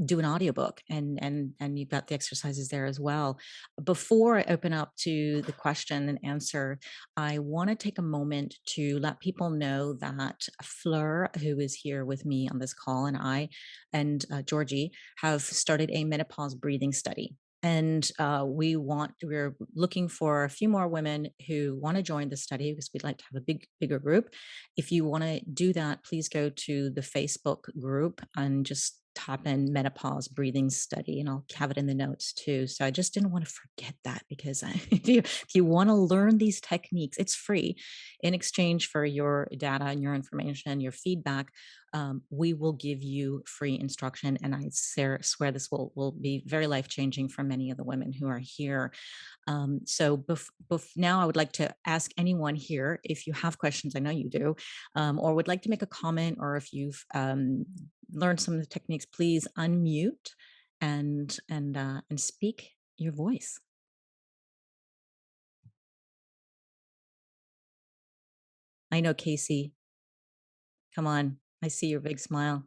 do an audiobook and you've got the exercises there as well. Before I open up to the question and answer, I want to take a moment to let people know that Fleur, who is here with me on this call, and I and Georgie have started a menopause breathing study. And we're looking for a few more women who want to join the study because we'd like to have a bigger group. If you want to do that, please go to the Facebook group and just type in menopause breathing study, and I'll have it in the notes too. So I just didn't want to forget that because if you want to learn these techniques, it's free. In exchange for your data and your information, your feedback, we will give you free instruction. And I swear this will be very life changing for many of the women who are here. Now I would like to ask anyone here, if you have questions, I know you do, or would like to make a comment, or if you've learned some of the techniques, please unmute and speak your voice. I know, Casey. Come on. I see your big smile.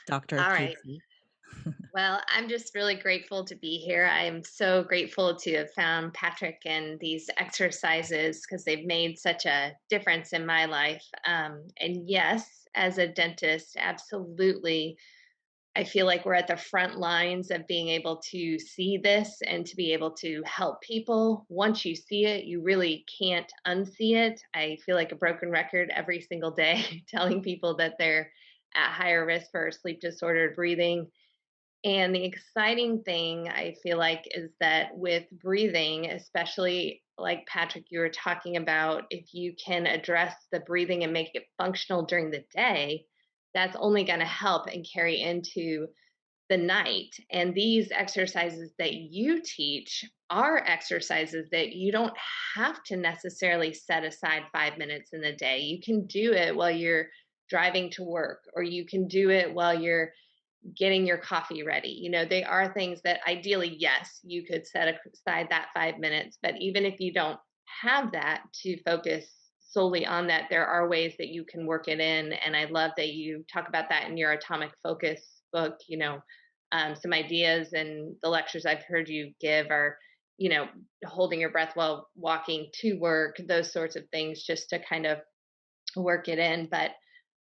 Dr. All right. Casey. Well, I'm just really grateful to be here. I'm so grateful to have found Patrick and these exercises because they've made such a difference in my life. And yes, as a dentist, absolutely, I feel like we're at the front lines of being able to see this and to be able to help people. Once you see it, you really can't unsee it. I feel like a broken record every single day telling people that they're at higher risk for sleep disordered breathing. And the exciting thing I feel like is that with breathing, especially like Patrick, you were talking about, if you can address the breathing and make it functional during the day, that's only going to help and carry into the night. And these exercises that you teach are exercises that you don't have to necessarily set aside 5 minutes in the day. You can do it while you're driving to work, or you can do it while you're getting your coffee ready. They are things that ideally, yes, you could set aside that 5 minutes. But even if you don't have that to focus solely on that, there are ways that you can work it in. And I love that you talk about that in your Atomic Focus book. Some ideas and the lectures I've heard you give are, holding your breath while walking to work, those sorts of things, just to kind of work it in. But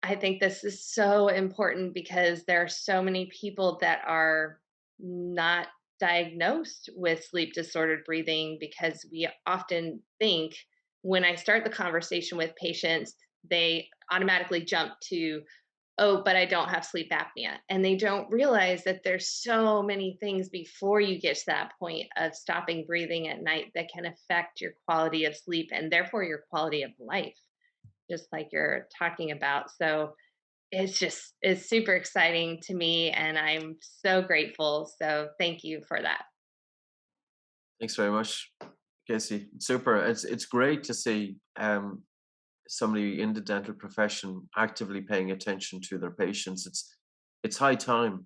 I think this is so important because there are so many people that are not diagnosed with sleep disordered breathing, because we often think, when I start the conversation with patients, they automatically jump to, oh, but I don't have sleep apnea. And they don't realize that there's so many things before you get to that point of stopping breathing at night that can affect your quality of sleep and therefore your quality of life, just like you're talking about. So it's super exciting to me, and I'm so grateful. So thank you for that. Thanks very much, Casey. Super. It's great to see somebody in the dental profession actively paying attention to their patients. It's high time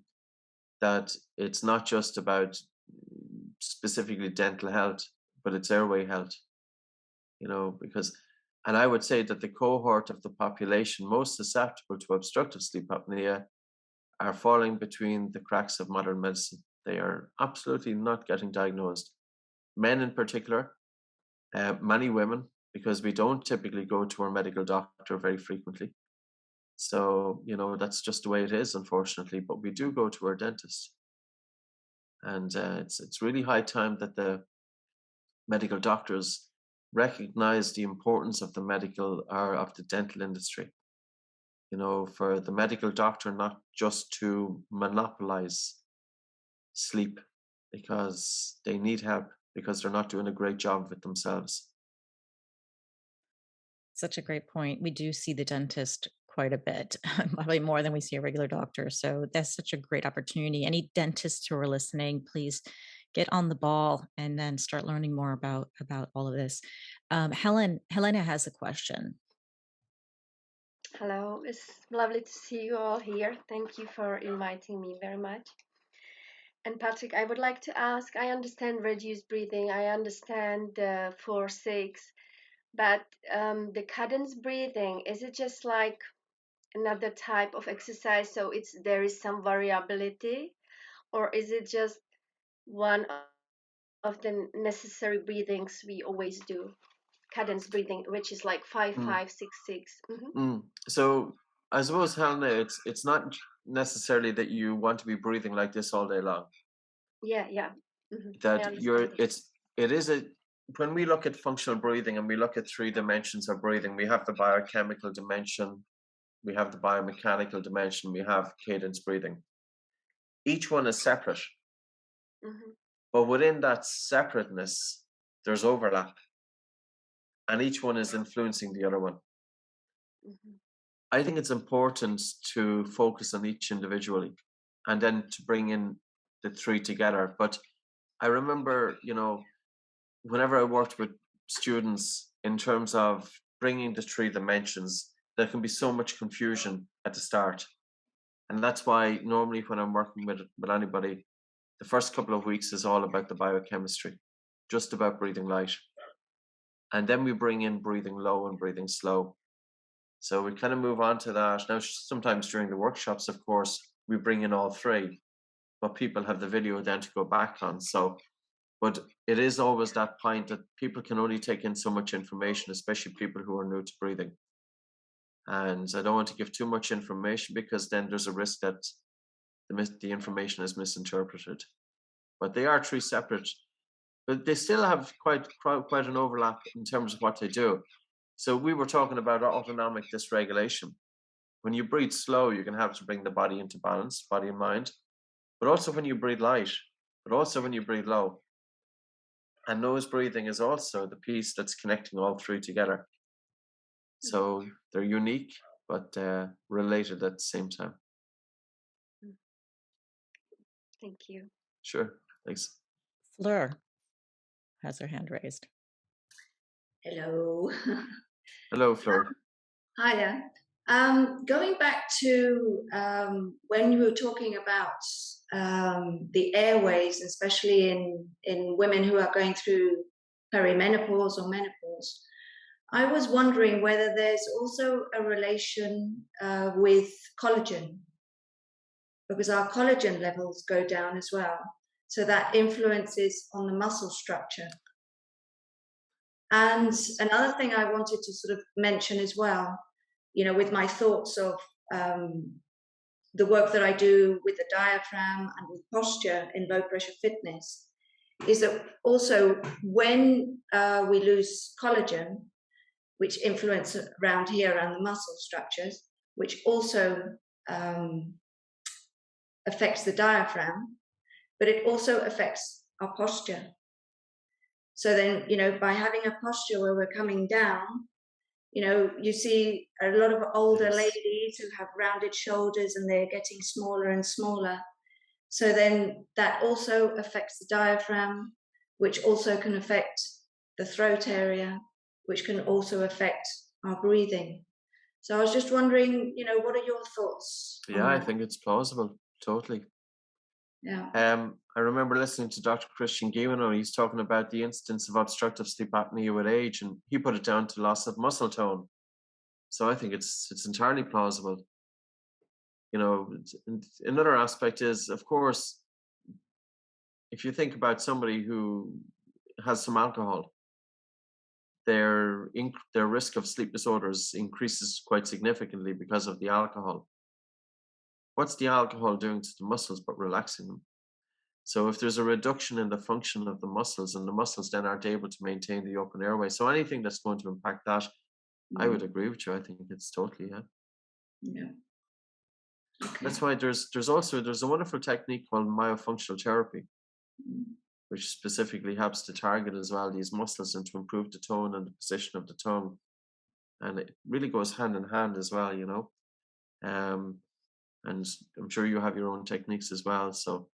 that it's not just about specifically dental health, but it's airway health. Because, and I would say that the cohort of the population most susceptible to obstructive sleep apnea are falling between the cracks of modern medicine. They are absolutely not getting diagnosed. Men in particular, many women, because we don't typically go to our medical doctor very frequently. So, that's just the way it is, unfortunately, but we do go to our dentist. And it's really high time that the medical doctors recognize the importance of the medical or of the dental industry. For the medical doctor not just to monopolize sleep, because they need help. because they're not doing a great job of it themselves. Such a great point. We do see the dentist quite a bit, probably more than we see a regular doctor. So that's such a great opportunity. Any dentists who are listening, please get on the ball and then start learning more about all of this. Helena has a question. Hello, it's lovely to see you all here. Thank you for inviting me very much. And Patrick, I would like to ask, I understand reduced breathing, I understand 4-6, but the cadence breathing, is it just like another type of exercise, so there is some variability, or is it just one of the necessary breathings we always do? Cadence breathing, which is like 5, Mm. 5, 6, 6. So I suppose, Helena, it's not necessarily that you want to be breathing like this all day long. Yeah. I That understand. it is a when we look at functional breathing and we look at 3 dimensions of breathing, we have the biochemical dimension, we have the biomechanical dimension, we have cadence breathing. Each one is separate, but within that separateness, there's overlap, and each one is influencing the other one. I think it's important to focus on each individually and then to bring in the 3 together. But I remember, whenever I worked with students in terms of bringing the 3 dimensions, there can be so much confusion at the start. And that's why normally when I'm working with anybody, the first couple of weeks is all about the biochemistry, just about breathing light. And then we bring in breathing low and breathing slow. So we kind of move on to that. Now, sometimes during the workshops, of course, we bring in all 3, but people have the video then to go back on. But it is always that point that people can only take in so much information, especially people who are new to breathing. And I don't want to give too much information because then there's a risk that the information is misinterpreted. But they are 3 separate, but they still have quite an overlap in terms of what they do. So we were talking about autonomic dysregulation. When you breathe slow, you're going to have to bring the body into balance, body and mind, but also when you breathe light, but also when you breathe low. And nose breathing is also the piece that's connecting all 3 together. So they're unique, but related at the same time. Thank you. Sure. Thanks. Fleur has her hand raised. Hello. Hello, Fleur. Hiya. Going back to when you were talking about the airways, especially in women who are going through perimenopause or menopause, I was wondering whether there's also a relation with collagen, because our collagen levels go down as well. So that influences on the muscle structure. And another thing I wanted to sort of mention as well, with my thoughts of the work that I do with the diaphragm and with posture in low pressure fitness, is that also when we lose collagen, which influence around here around the muscle structures, which also affects the diaphragm, but it also affects our posture. So then, by having a posture where we're coming down, you see a lot of older ladies who have rounded shoulders and they're getting smaller and smaller. So then that also affects the diaphragm, which also can affect the throat area, which can also affect our breathing. So I was just wondering, what are your thoughts? Yeah, I think it's plausible. Totally. Yeah. I remember listening to Dr. Christian Guilleminault. He's talking about the instance of obstructive sleep apnea with age, and he put it down to loss of muscle tone. So I think it's entirely plausible. Another aspect is, of course, if you think about somebody who has some alcohol, their risk of sleep disorders increases quite significantly because of the alcohol. What's the alcohol doing to the muscles but relaxing them? So if there's a reduction in the function of the muscles, and the muscles then aren't able to maintain the open airway, so anything that's going to impact that, I would agree with you. I think it's totally, Yeah. Okay. That's why there's a wonderful technique called myofunctional therapy, which specifically helps to target as well these muscles and to improve the tone and the position of the tongue. And it really goes hand in hand as well, you know. And I'm sure you have your own techniques as well. So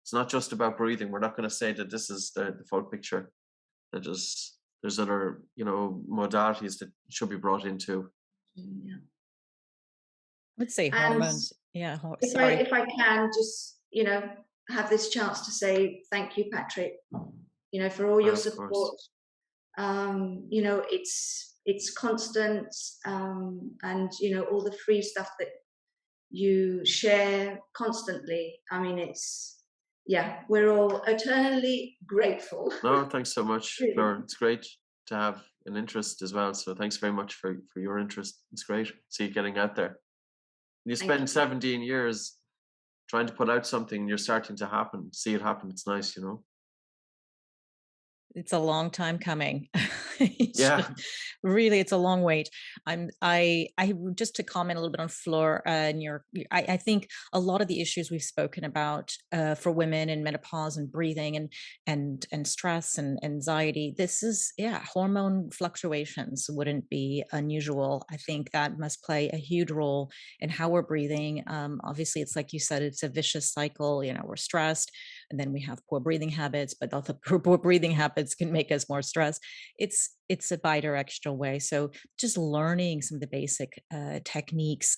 it's not just about breathing. We're not going to say that this is the full picture. There's other, you know, modalities that should be brought into. Yeah. I would say And hormones. Yeah. Sorry. If I can just, you know, have this chance to say thank you, Patrick, you know, for all your support. You know, it's constant, and, you know, all the free stuff that you share constantly. I mean, we're all eternally grateful. No, thanks so much, Really. Fleur. It's great to have an interest as well. So thanks very much for your interest. It's great. See you getting out there. You spend 17 years trying to put out something, you're starting to see it happen. It's nice, you know. It's a long time coming. Yeah. Really, it's a long wait. I just to comment a little bit on Fleur and I think a lot of the issues we've spoken about for women in menopause and breathing and stress and anxiety, this is hormone fluctuations wouldn't be unusual. I think that must play a huge role in how we're breathing. Obviously, it's like you said, it's a vicious cycle. You know, we're stressed, and then we have poor breathing habits, but the poor breathing habits can make us more stressed. It's a bi-directional way. So just learning some of the basic techniques.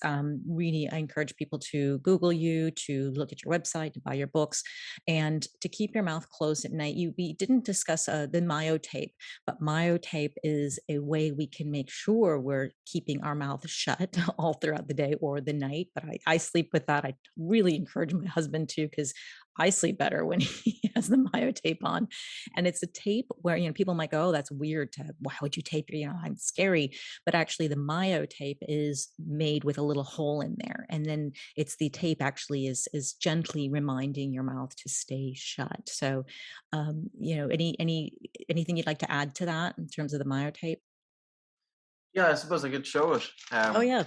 Really, I encourage people to Google you, to look at your website, to buy your books, and to keep your mouth closed at night. We didn't discuss the myotape, but myotape is a way we can make sure we're keeping our mouth shut all throughout the day or the night. But I sleep with that. I really encourage my husband to, because I sleep better when he has the myotape on. And it's a tape where, you know, people might go, oh, that's weird. Why would you tape your, you know, I'm scary. But actually the myotape is made with a little hole in there. And then it's the tape actually is gently reminding your mouth to stay shut. So, you know, anything you'd like to add to that in terms of the myotape? Yeah, I suppose I could show it. Oh yeah.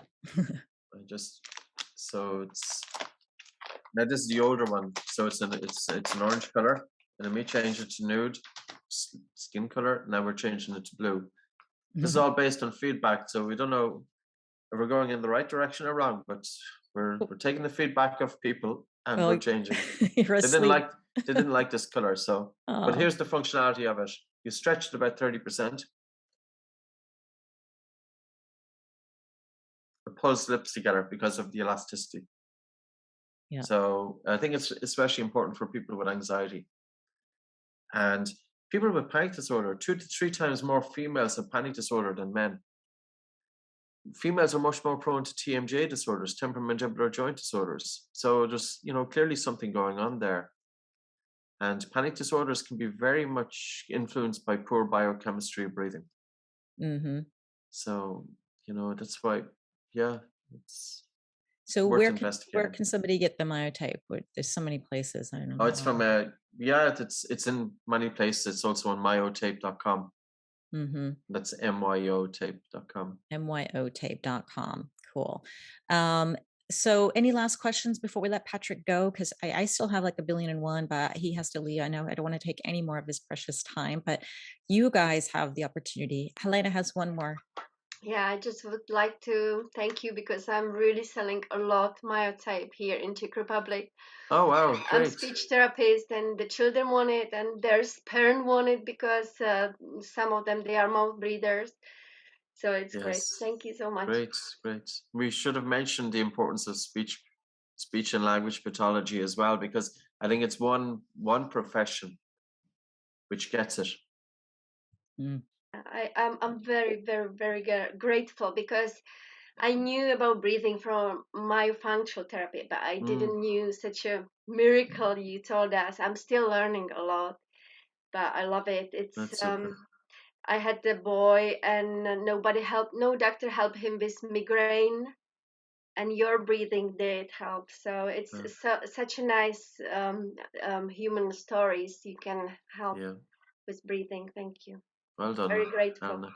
So it's, now this is the older one. So it's an orange color, and then we change it to nude skin color. Now we're changing it to blue. This is all based on feedback, so we don't know if we're going in the right direction or wrong, but we're taking the feedback of people and we're changing. They didn't like this color, so but here's the functionality of it. You stretch it about 30%. It pulls lips together because of the elasticity. Yeah. So I think it's especially important for people with anxiety. And people with panic disorder, 2 to 3 times more females have panic disorder than men. Females are much more prone to TMJ disorders, temporomandibular joint disorders. So there's, you know, clearly something going on there. And panic disorders can be very much influenced by poor biochemistry of breathing. Mm-hmm. So, you know, that's why, it's so where can somebody get the myotape? There's so many places. I don't know. Oh, it's from it's in many places. It's also on myotape.com. Mm-hmm. That's myotape.com. myotape.com. Cool. So any last questions before we let Patrick go? Because I still have like 1,000,000,001, but he has to leave. I know I don't want to take any more of his precious time, but you guys have the opportunity. Helena has one more. Yeah, I just would like to thank you because I'm really selling a lot myotape here in Czech Republic. Oh wow, great. I'm speech therapist and the children want it and their parents want it because some of them, they are mouth breathers. So it's great. Thank you so much. Great. We should have mentioned the importance of speech and language pathology as well, because I think it's one profession which gets it. Mm. I'm very, very, very grateful because I knew about breathing from myofunctional therapy, but I didn't knew such a miracle you told us. I'm still learning a lot, but I love it. It's I had the boy and no doctor helped him with migraine, and your breathing did help. So it's such a nice human stories you can help with breathing. Thank you. Well done. Very grateful. Anna.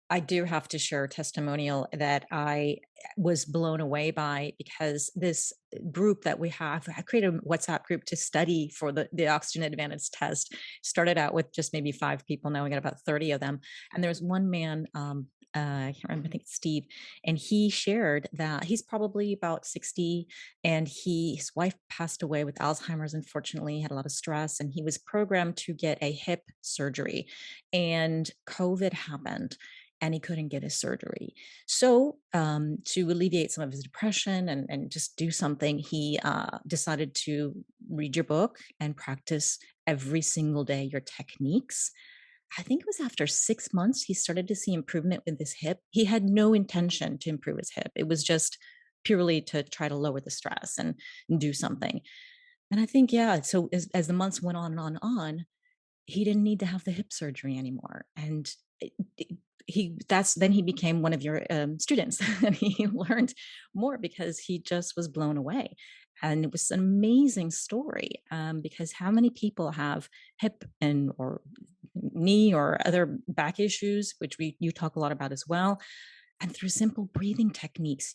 I do have to share a testimonial that I was blown away by, because this group that we have, I created a WhatsApp group to study for the Oxygen Advantage test. Started out with just maybe 5 people. Now we got about 30 of them. And there's one man, I can't remember, I think it's Steve. And he shared that he's probably about 60, and his wife passed away with Alzheimer's, unfortunately. He had a lot of stress, and he was programmed to get a hip surgery. And COVID happened, and he couldn't get his surgery. So, to alleviate some of his depression and just do something, he decided to read your book and practice every single day your techniques. I think it was after 6 months, he started to see improvement with his hip. He had no intention to improve his hip, it was just purely to try to lower the stress and do something. And I think, yeah, so as the months went on and on, he didn't need to have the hip surgery anymore. And it- then he became one of your students, and he learned more because he just was blown away. And it was an amazing story, because how many people have hip and or knee or other back issues, which you talk a lot about as well, and through simple breathing techniques,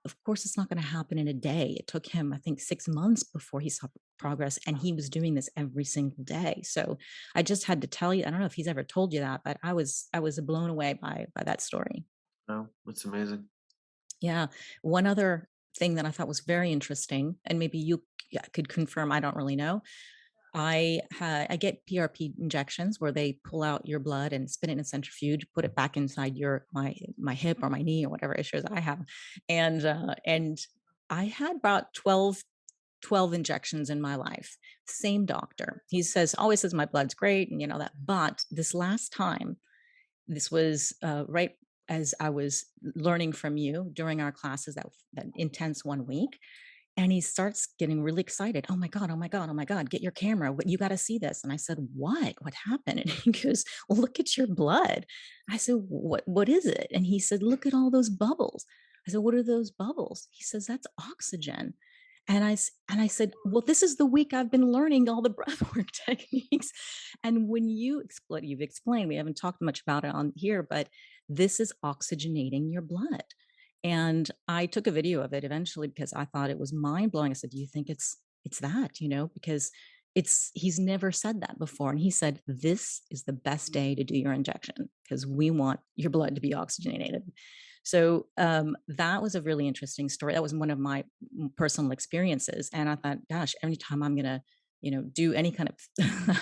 of course, it's not going to happen in a day. It took him, I think, 6 months before he saw progress, and he was doing this every single day. So I just had to tell you, I don't know if he's ever told you that, but I was blown away by that story. No, it's amazing. Yeah. One other thing that I thought was very interesting, and maybe you could confirm, I don't really know. I get PRP injections where they pull out your blood and spin it in a centrifuge, put it back inside my hip or my knee or whatever issues I have, and I had about 12 injections in my life. Same doctor. He always says my blood's great, and that. But this last time, this was right as I was learning from you during our classes, that intense 1 week. And he starts getting really excited. Oh my God, oh my God, oh my God, get your camera. You got to see this. And I said, what? What happened? And he goes, well, look at your blood. I said, what is it? And he said, look at all those bubbles. I said, what are those bubbles? He says, that's oxygen. And I said, well, this is the week I've been learning all the breathwork techniques. And when you've explained, we haven't talked much about it on here, but this is oxygenating your blood. And I took a video of it eventually because I thought it was mind blowing. I said, do you think it's that, because he's never said that before. And he said, this is the best day to do your injection because we want your blood to be oxygenated. So that was a really interesting story. That was one of my personal experiences. And I thought, gosh, anytime I'm going to, do any kind of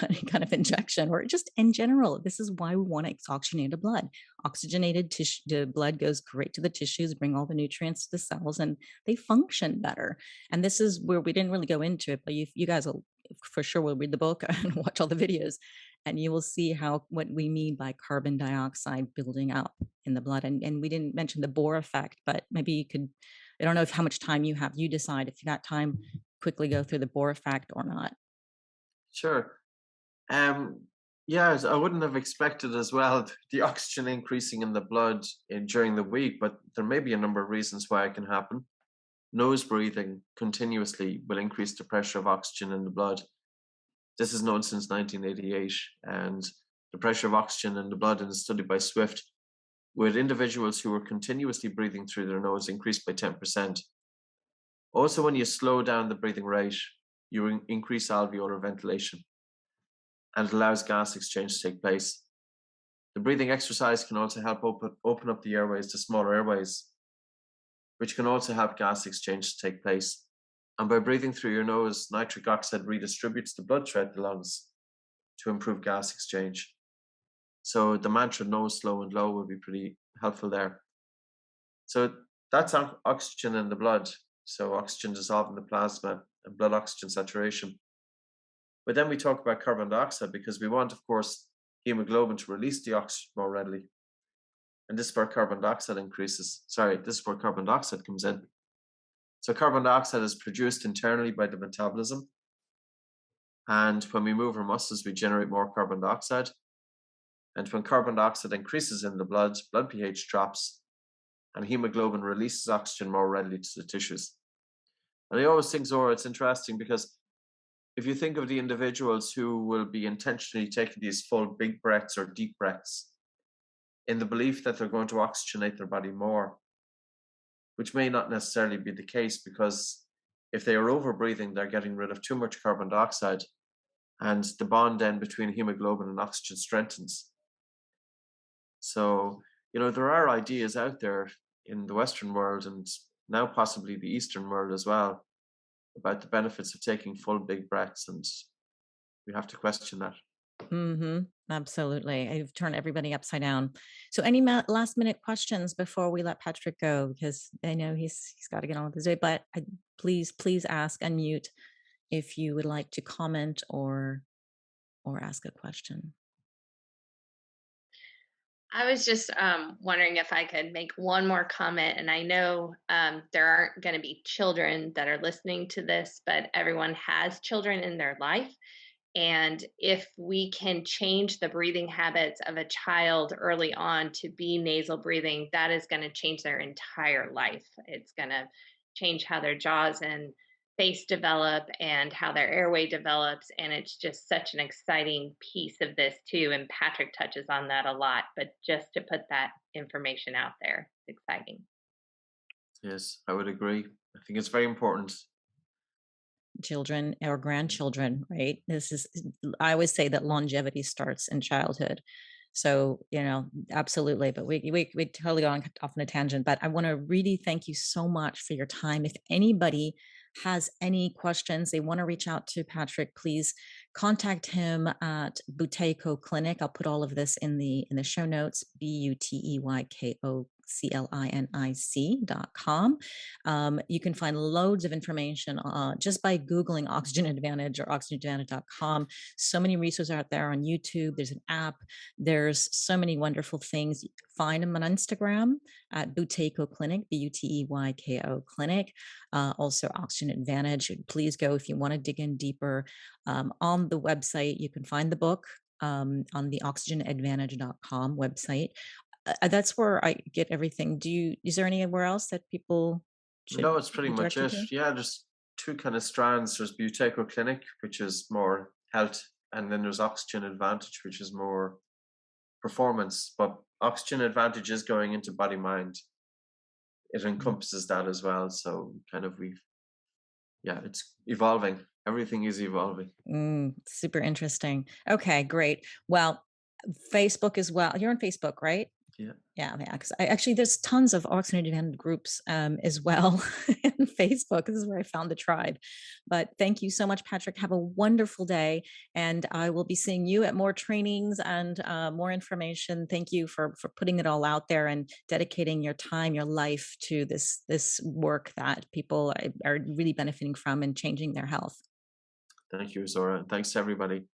any kind of injection or just in general, this is why we want to oxygenate the blood. Oxygenated tissue, the blood goes great to the tissues, bring all the nutrients to the cells, and they function better. And this is where we didn't really go into it, but you guys will for sure will read the book and watch all the videos, and you will see what we mean by carbon dioxide building up in the blood. And we didn't mention the Bohr effect, but maybe you could, I don't know how much time you have. You decide if you got time, quickly go through the Bohr effect or not. Sure. Yeah, I wouldn't have expected as well the oxygen increasing in the blood during the week, but there may be a number of reasons why it can happen. Nose breathing continuously will increase the pressure of oxygen in the blood. This is known since 1988, and the pressure of oxygen in the blood in a study by Swift with individuals who were continuously breathing through their nose increased by 10%. Also, when you slow down the breathing rate, you increase alveolar ventilation, and it allows gas exchange to take place. The breathing exercise can also help open up the airways to smaller airways, which can also help gas exchange to take place. And by breathing through your nose, nitric oxide redistributes the blood throughout the lungs to improve gas exchange. So the mantra nose slow and low would be pretty helpful there. So that's oxygen in the blood. So oxygen dissolved in the plasma and blood oxygen saturation. But then we talk about carbon dioxide because we want, of course, hemoglobin to release the oxygen more readily. And this is where carbon dioxide comes in. So carbon dioxide is produced internally by the metabolism. And when we move our muscles, we generate more carbon dioxide. And when carbon dioxide increases in the blood pH drops, and hemoglobin releases oxygen more readily to the tissues. And I always think, Zora, it's interesting because if you think of the individuals who will be intentionally taking these full big breaths or deep breaths, in the belief that they're going to oxygenate their body more, which may not necessarily be the case, because if they are over breathing, they're getting rid of too much carbon dioxide, and the bond then between hemoglobin and oxygen strengthens. So, there are ideas out there in the Western world, and now possibly the Eastern world as well, about the benefits of taking full big breaths, and we have to question that. Absolutely. I've turned everybody upside down. So any last minute questions before we let Patrick go? Because I know he's got to get on with his day, but please ask, unmute if you would like to comment or ask a question. I was just wondering if I could make one more comment. And I know there aren't going to be children that are listening to this, but everyone has children in their life. And if we can change the breathing habits of a child early on to be nasal breathing, that is going to change their entire life. It's going to change how their jaws and face develop and how their airway develops. And it's just such an exciting piece of this, too. And Patrick touches on that a lot. But just to put that information out there, it's exciting. Yes, I would agree. I think it's very important. Children or grandchildren, right? I always say that longevity starts in childhood. So, absolutely. But we totally gone off on a tangent, but I want to really thank you so much for your time. If anybody has any questions, they want to reach out to Patrick, please contact him at Buteyko Clinic. I'll put all of this in the show notes, BUTEYKOCLINIC.com. You can find loads of information just by Googling Oxygen Advantage or oxygenadvantage.com. So many resources out there on YouTube. There's an app. There's so many wonderful things. Find him on Instagram at Buteyko Clinic, BUTEYKO Clinic. Also Oxygen Advantage. Please go if you want to dig in deeper. On the website, you can find the book on the oxygenadvantage.com website. That's where I get everything. Is there anywhere else that people should? No, it's pretty much it. to? Yeah, there's two kind of strands. There's Buteyko Clinic, which is more health, and then there's Oxygen Advantage, which is more performance. But Oxygen Advantage is going into body mind. It encompasses that as well. So kind of it's evolving. Everything is evolving. Super interesting. Okay, great. Well, Facebook as well. You're on Facebook, right? Yeah. Because actually, there's tons of Oxygen Advantage groups as well in Facebook. This is where I found the tribe. But thank you so much, Patrick. Have a wonderful day, and I will be seeing you at more trainings and more information. Thank you for putting it all out there and dedicating your time, your life to this work that people are really benefiting from and changing their health. Thank you, Zora, and thanks to everybody.